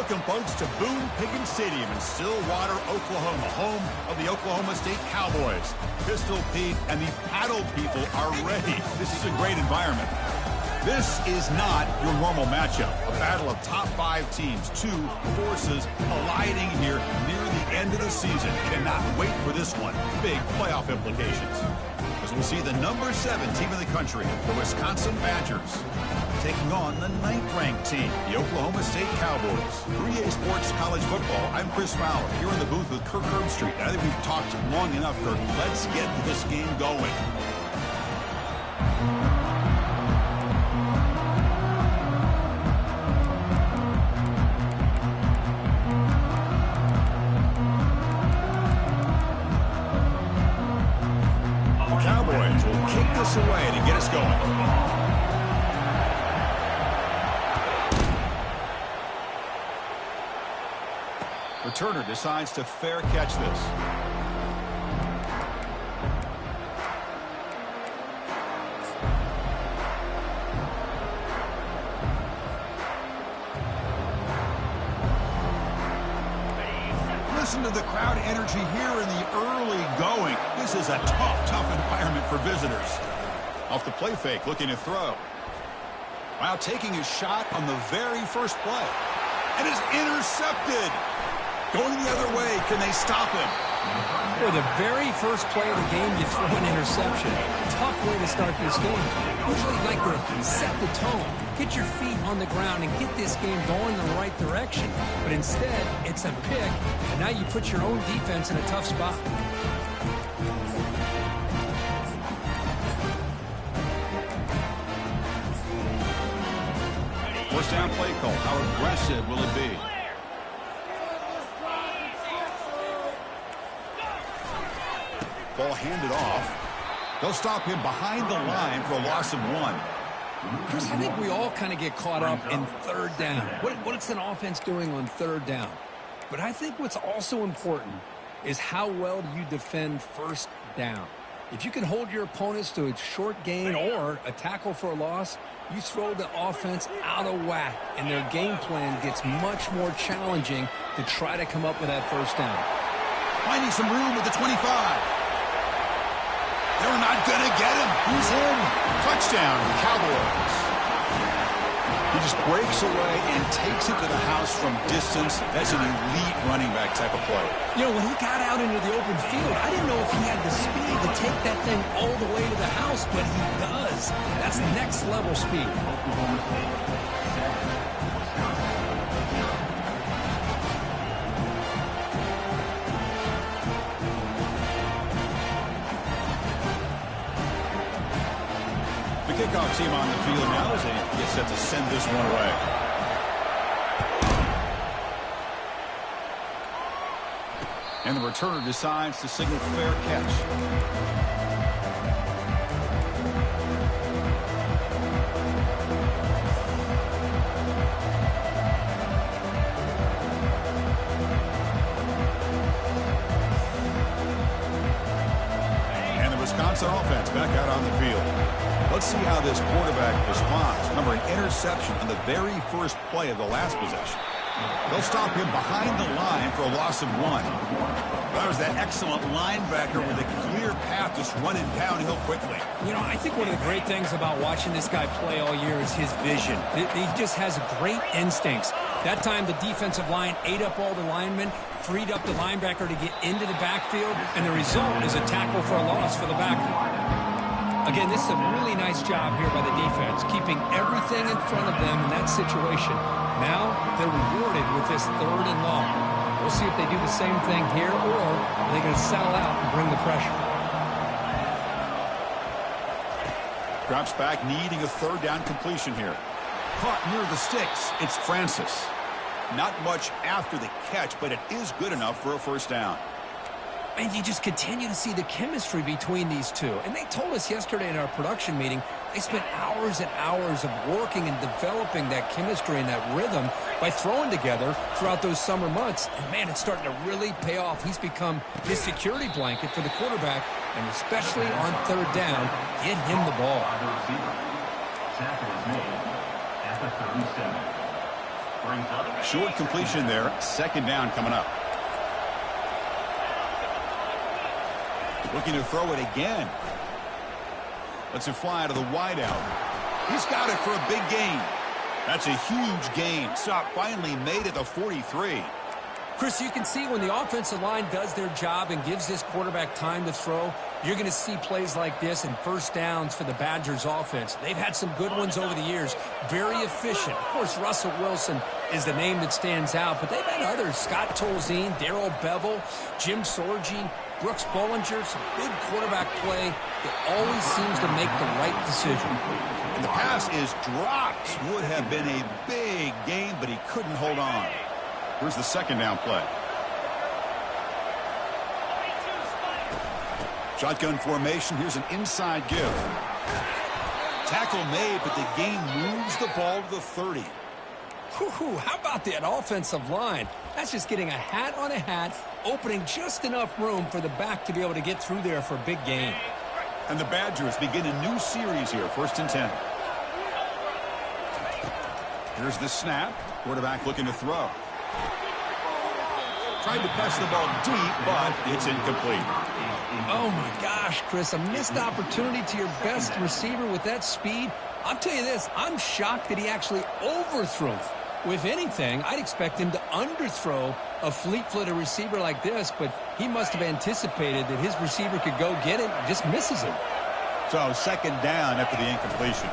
Welcome, folks, to Boone Pickens Stadium in Stillwater, Oklahoma, home of the Oklahoma State Cowboys. Pistol Pete and the Paddle people are ready. This is a great environment. This is not your normal matchup. A battle of top 5 teams, 2 forces colliding here near the end of the season. Cannot wait for this one. Big playoff implications. As we'll see the number 7 team in the country, the Wisconsin Badgers, taking on the 9th-ranked team, the Oklahoma State Cowboys. 3A Sports College Football, I'm Chris Fowler, here in the booth with Kirk Herbstreit. I think we've talked long enough, Kirk. Let's get this game going. The Cowboys will kick this away to get us going. Returner decides to fair catch this. Listen to the crowd energy here in the early going. This is a tough environment for visitors. Off the play fake, looking to throw. While taking a shot on the very first play. And is intercepted. Going the other way, can they stop him? For the very first play of the game, you throw an interception. Tough way to start this game. Usually you like to set the tone, get your feet on the ground, and get this game going in the right direction. But instead, it's a pick, and now you put your own defense in a tough spot. First down play call. How aggressive will it be? Ball handed off. They'll stop him behind the line for a loss of 1. Chris, I think we all kind of get caught up in third down. What's an offense doing on third down? But I think what's also important is how well do you defend first down. If you can hold your opponents to a short gain or a tackle for a loss, you throw the offense out of whack, and their game plan gets much more challenging to try to come up with that first down. Finding some room at the 25. They're not going to get him. He's in. Touchdown, Cowboys. He just breaks away and takes it to the house from distance. That's an elite running back type of play. You know, when he got out into the open field, I didn't know if he had the speed to take that thing all the way to the house, but he does. That's next level speed. Kickoff team on the field now as they get set to send this one away. And the returner decides to signal fair catch. And the Wisconsin offense back out on the field. Let's see how this quarterback responds. Remember, an interception on the very first play of the last possession. They'll stop him behind the line for a loss of 1. That was that excellent linebacker with a clear path just running downhill quickly. You know, I think one of the great things about watching this guy play all year is his vision. He just has great instincts. That time, the defensive line ate up all the linemen, freed up the linebacker to get into the backfield, and the result is a tackle for a loss for the backer. Again, this is a really nice job here by the defense, keeping everything in front of them in that situation. Now, they're rewarded with this 3rd and long. We'll see if they do the same thing here, or are they going to settle out and bring the pressure? Drops back, needing a 3rd down completion here. Caught near the sticks. It's Francis. Not much after the catch, but it is good enough for a first down. And you just continue to see the chemistry between these two. And they told us yesterday in our production meeting, they spent hours and hours of working and developing that chemistry and that rhythm by throwing together throughout those summer months. And, man, it's starting to really pay off. He's become his security blanket for the quarterback, and especially on 3rd down, get him the ball. Tackle is made at the 37. brings up. Short completion there. Second down coming up. Looking to throw it again. Lets it fly to the wideout. He's got it for a big gain. That's a huge gain. Stop finally made at the 43. Chris, you can see when the offensive line does their job and gives this quarterback time to throw, you're going to see plays like this and first downs for the Badgers offense. They've had some good ones over the years. Very efficient. Of course, Russell Wilson is the name that stands out, but they've had others. Scott Tolzien, Darrell Bevel, Jim Sorgi, Brooks Bollinger, some good quarterback play that always seems to make the right decision. And the pass is dropped. Would have been a big gain, but he couldn't hold on. Here's the second down play. Shotgun formation. Here's an inside give. Tackle made, but the gain moves the ball to the 30. Whew, how about that offensive line? That's just getting a hat on a hat, opening just enough room for the back to be able to get through there for a big gain. And the Badgers begin a new series here. 1st and 10. Here's the snap. Quarterback looking to throw. Tried to press the ball deep, but it's incomplete. Oh, my gosh, Chris, a missed opportunity to your best receiver with that speed. I'll tell you this, I'm shocked that he actually overthrew. If anything, I'd expect him to underthrow a fleet-footed receiver like this, but he must have anticipated that his receiver could go get it and just misses it. So, second down after the incompletion.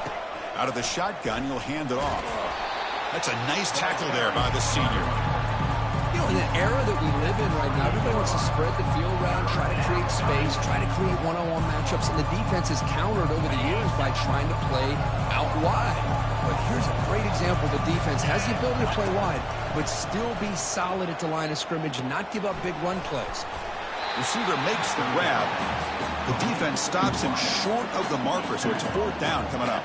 Out of the shotgun, he'll hand it off. That's a nice tackle there by the senior. You know, in the era that we live in right now, everybody wants to spread the field around, try to create space, try to create one-on-one matchups, and the defense has countered over the years by trying to play out wide. But here's a great example. The defense has the ability to play wide, but still be solid at the line of scrimmage and not give up big run plays. Receiver makes the grab. The defense stops him short of the marker, so it's 4th down coming up.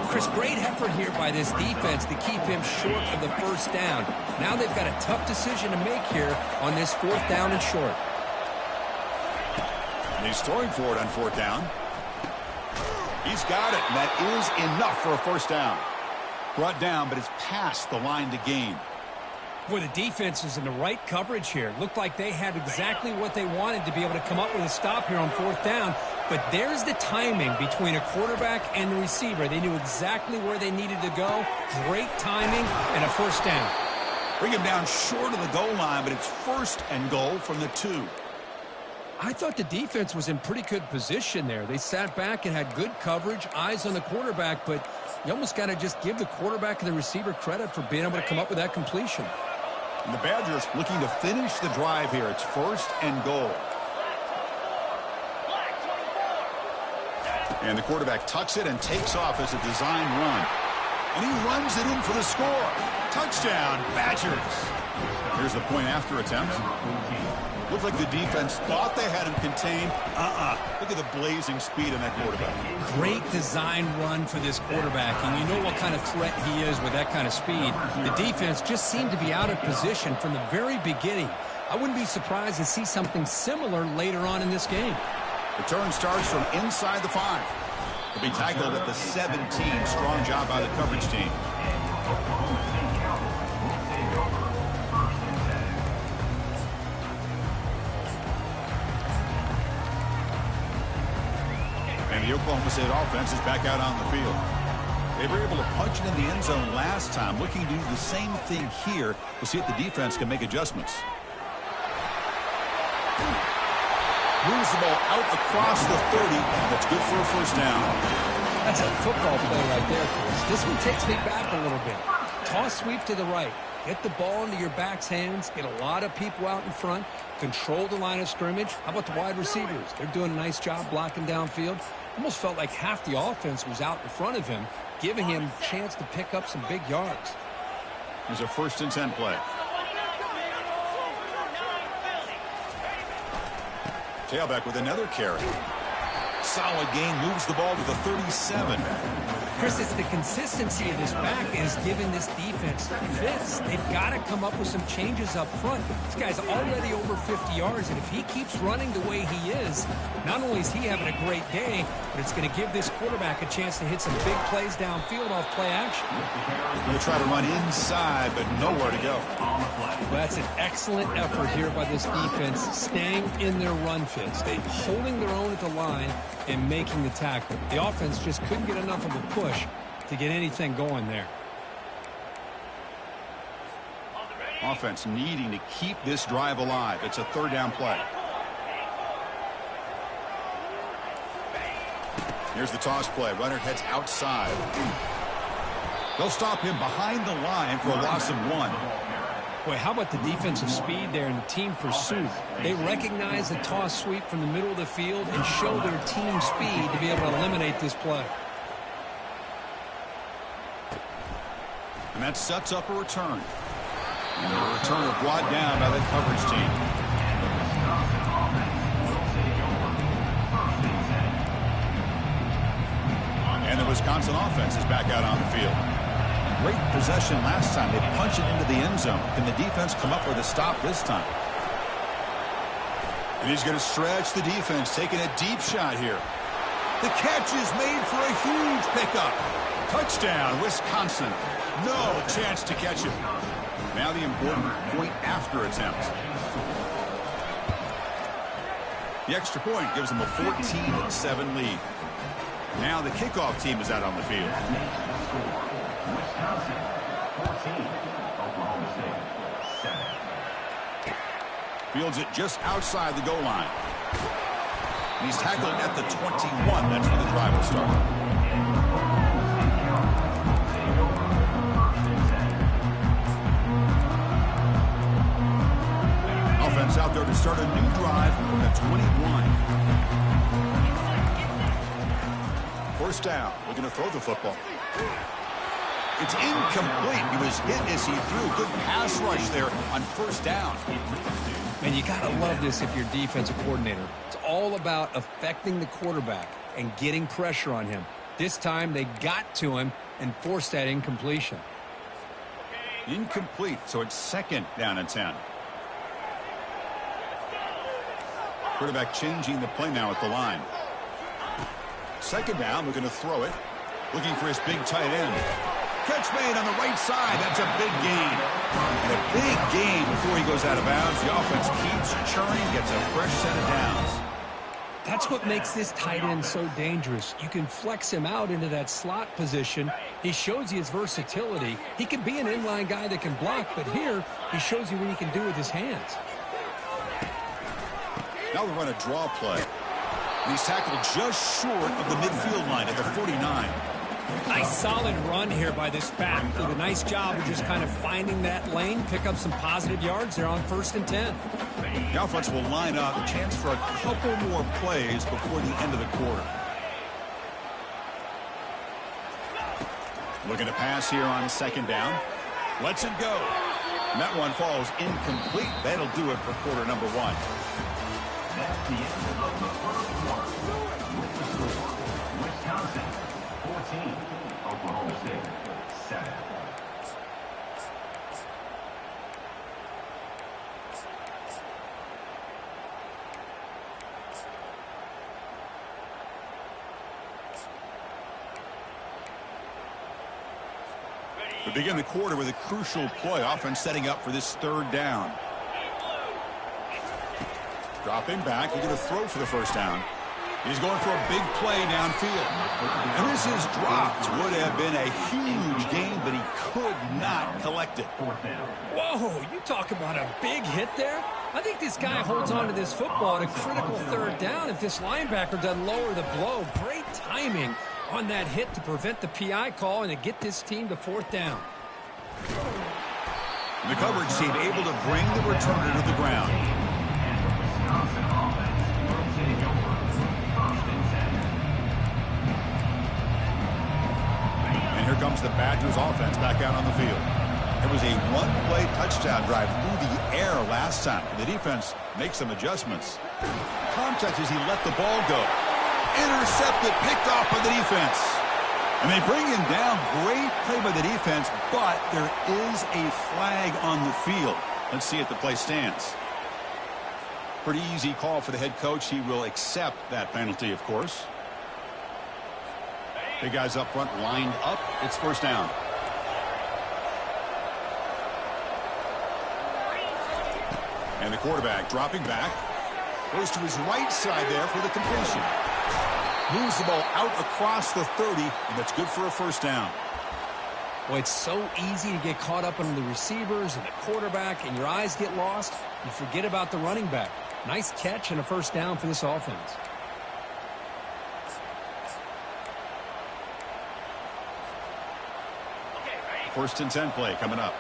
Chris, great effort here by this defense to keep him short of the first down. Now they've got a tough decision to make here on this 4th down and short. And he's throwing for it on 4th down. He's got it, and that is enough for a 1st down. Brought down, but it's past the line to gain. Boy, the defense is in the right coverage here. Looked like they had exactly what they wanted to be able to come up with a stop here on 4th down. But there's the timing between a quarterback and the receiver. They knew exactly where they needed to go. Great timing and a 1st down. Bring him down short of the goal line, but it's 1st and goal from the 2. I thought the defense was in pretty good position there. They sat back and had good coverage, eyes on the quarterback, but you almost got to just give the quarterback and the receiver credit for being able to come up with that completion. And the Badgers looking to finish the drive here. It's 1st and goal. And the quarterback tucks it and takes off as a design run. And he runs it in for the score. Touchdown, Badgers. Here's the point after attempt. Looked like the defense thought they had him contained. Look at the blazing speed in that quarterback. Great design run for this quarterback, and you know what kind of threat he is with that kind of speed. The defense just seemed to be out of position from the very beginning. I wouldn't be surprised to see something similar later on in this game. Return starts from inside the 5. He'll be tackled at the 17. Strong job by the coverage team. And the Oklahoma State offense is back out on the field. They were able to punch it in the end zone last time. Looking to do the same thing here. We'll see if the defense can make adjustments. Moves the ball out across the 30. That's good for a 1st down. That's a football play right there, Chris. This one takes me back a little bit. Toss sweep to the right. Get the ball into your back's hands. Get a lot of people out in front. Control the line of scrimmage. How about the wide receivers? They're doing a nice job blocking downfield. Almost felt like half the offense was out in front of him, giving him a chance to pick up some big yards. There's a 1st and 10 play. Tailback with another carry. Solid gain, moves the ball to the 37. Chris, it's the consistency of this back is giving this defense fits. They've got to come up with some changes up front. This guy's already over 50 yards, and if he keeps running the way he is, not only is he having a great day, but it's going to give this quarterback a chance to hit some big plays downfield off play action. Going to try to run inside, but nowhere to go. Well, that's an excellent effort here by this defense, staying in their run fits. They're holding their own at the line and making the tackle. The offense just couldn't get enough of a push to get anything going there. Offense needing to keep this drive alive. It's a third down play. Here's the toss play. Runner heads outside. They'll stop him behind the line for a loss of 1. Boy, how about the defensive speed there and the team pursuit? They recognize the toss sweep from the middle of the field and show their team speed to be able to eliminate this play. And that sets up a return. And the returner brought down by the coverage team. And the Wisconsin offense is back out on the field. Great possession last time. They punched it into the end zone. Can the defense come up with a stop this time? And he's going to stretch the defense, taking a deep shot here. The catch is made for a huge pickup. Touchdown, Wisconsin. No chance to catch it. Now the important point after attempt. The extra point gives them a 14-7 lead. Now the kickoff team is out on the field. Wisconsin 14, Oklahoma State 7. Fields it just outside the goal line. And he's tackled at the 21. That's where the drive will start. Offense out there to start a new drive from the 21. First down. Looking to throw the football. It's incomplete. He was hit as he threw. Good pass rush there on first down. Man, you got to love this if you're defensive coordinator. It's all about affecting the quarterback and getting pressure on him. This time they got to him and forced that incompletion. Incomplete, so it's second down and 10. Quarterback changing the play now at the line. Second down, looking to throw it. Looking for his big tight end. Catch made on the right side. That's a big gain. And a big gain before he goes out of bounds. The offense keeps churning, gets a fresh set of downs. That's what makes this tight end so dangerous. You can flex him out into that slot position. He shows you his versatility. He can be an inline guy that can block, but here he shows you what he can do with his hands. Now we run a draw play. And he's tackled just short of the midfield line at the 49. Nice solid run here by this back. Did a nice job of just kind of finding that lane, pick up some positive yards there on 1st and 10. The offense will line up, a chance for a couple more plays before the end of the quarter. Looking to pass here on second down. Lets it go. And that one falls incomplete. That'll do it for quarter number 1. That's the end of the first quarter. With the score, Wisconsin 14, Oklahoma State 7. We begin the quarter with a crucial play. Offense setting up for this third down. Dropping back, he's going to throw for the first down. He's going for a big play downfield. And this is dropped. Would have been a huge gain, but he could not collect it. Whoa, you talk about a big hit there? I think this guy holds on to this football at a critical third down if this linebacker doesn't lower the blow. Great timing on that hit to prevent the PI call and to get this team to 4th down. The coverage team able to bring the returner to the ground. And here comes the Badgers offense back out on the field. It was a one-play touchdown drive through the air last time. The defense makes some adjustments. Contact as he let the ball go. Intercepted, picked off by the defense. And they bring him down. Great play by the defense, but there is a flag on the field. Let's see if the play stands. Pretty easy call for the head coach. He will accept that penalty, of course. Big guys up front lined up. It's first down. And the quarterback dropping back. Goes to his right side there for the completion. Moves the ball out across the 30, and that's good for a first down. Well, it's so easy to get caught up on the receivers and the quarterback, and your eyes get lost. You forget about the running back. Nice catch and a first down for this offense. First and 10 play coming up.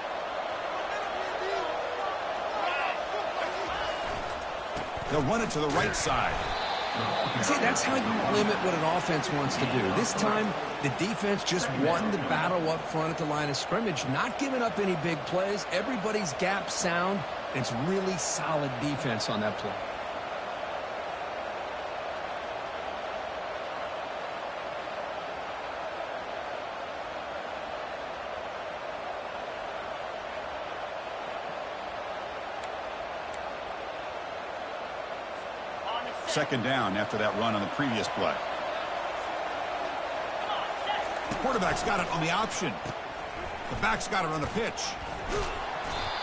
They'll run it to the right side. See, that's how you limit what an offense wants to do. This time, the defense just won the battle up front at the line of scrimmage, not giving up any big plays. Everybody's gap sound. It's really solid defense on that play. Second down after that run on the previous play. The quarterback's got it on the option. The back's got it on the pitch.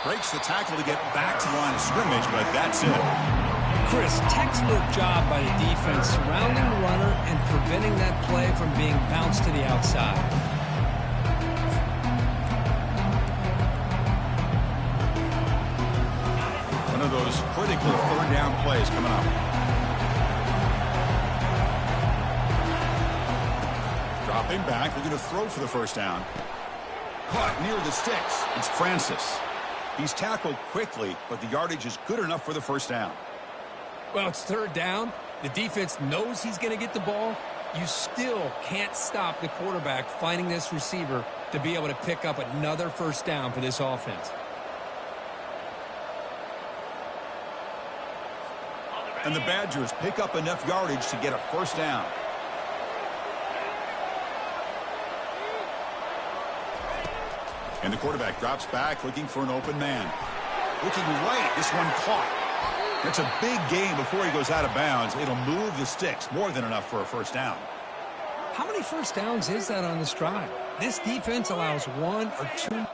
Breaks the tackle to get back to the line of scrimmage, but that's it. Chris, textbook job by the defense surrounding the runner and preventing that play from being bounced to the outside. One of those critical third down plays coming up. Dropping back, they're going to throw for the first down. Caught near the sticks. It's Francis. He's tackled quickly, but the yardage is good enough for the first down. Well, it's third down. The defense knows he's going to get the ball. You still can't stop the quarterback finding this receiver to be able to pick up another first down for this offense. And the Badgers pick up enough yardage to get a first down. And the quarterback drops back looking for an open man. Looking right, this one caught. That's a big gain before he goes out of bounds. It'll move the sticks, more than enough for a first down. How many first downs is that on this drive? This defense allows one or two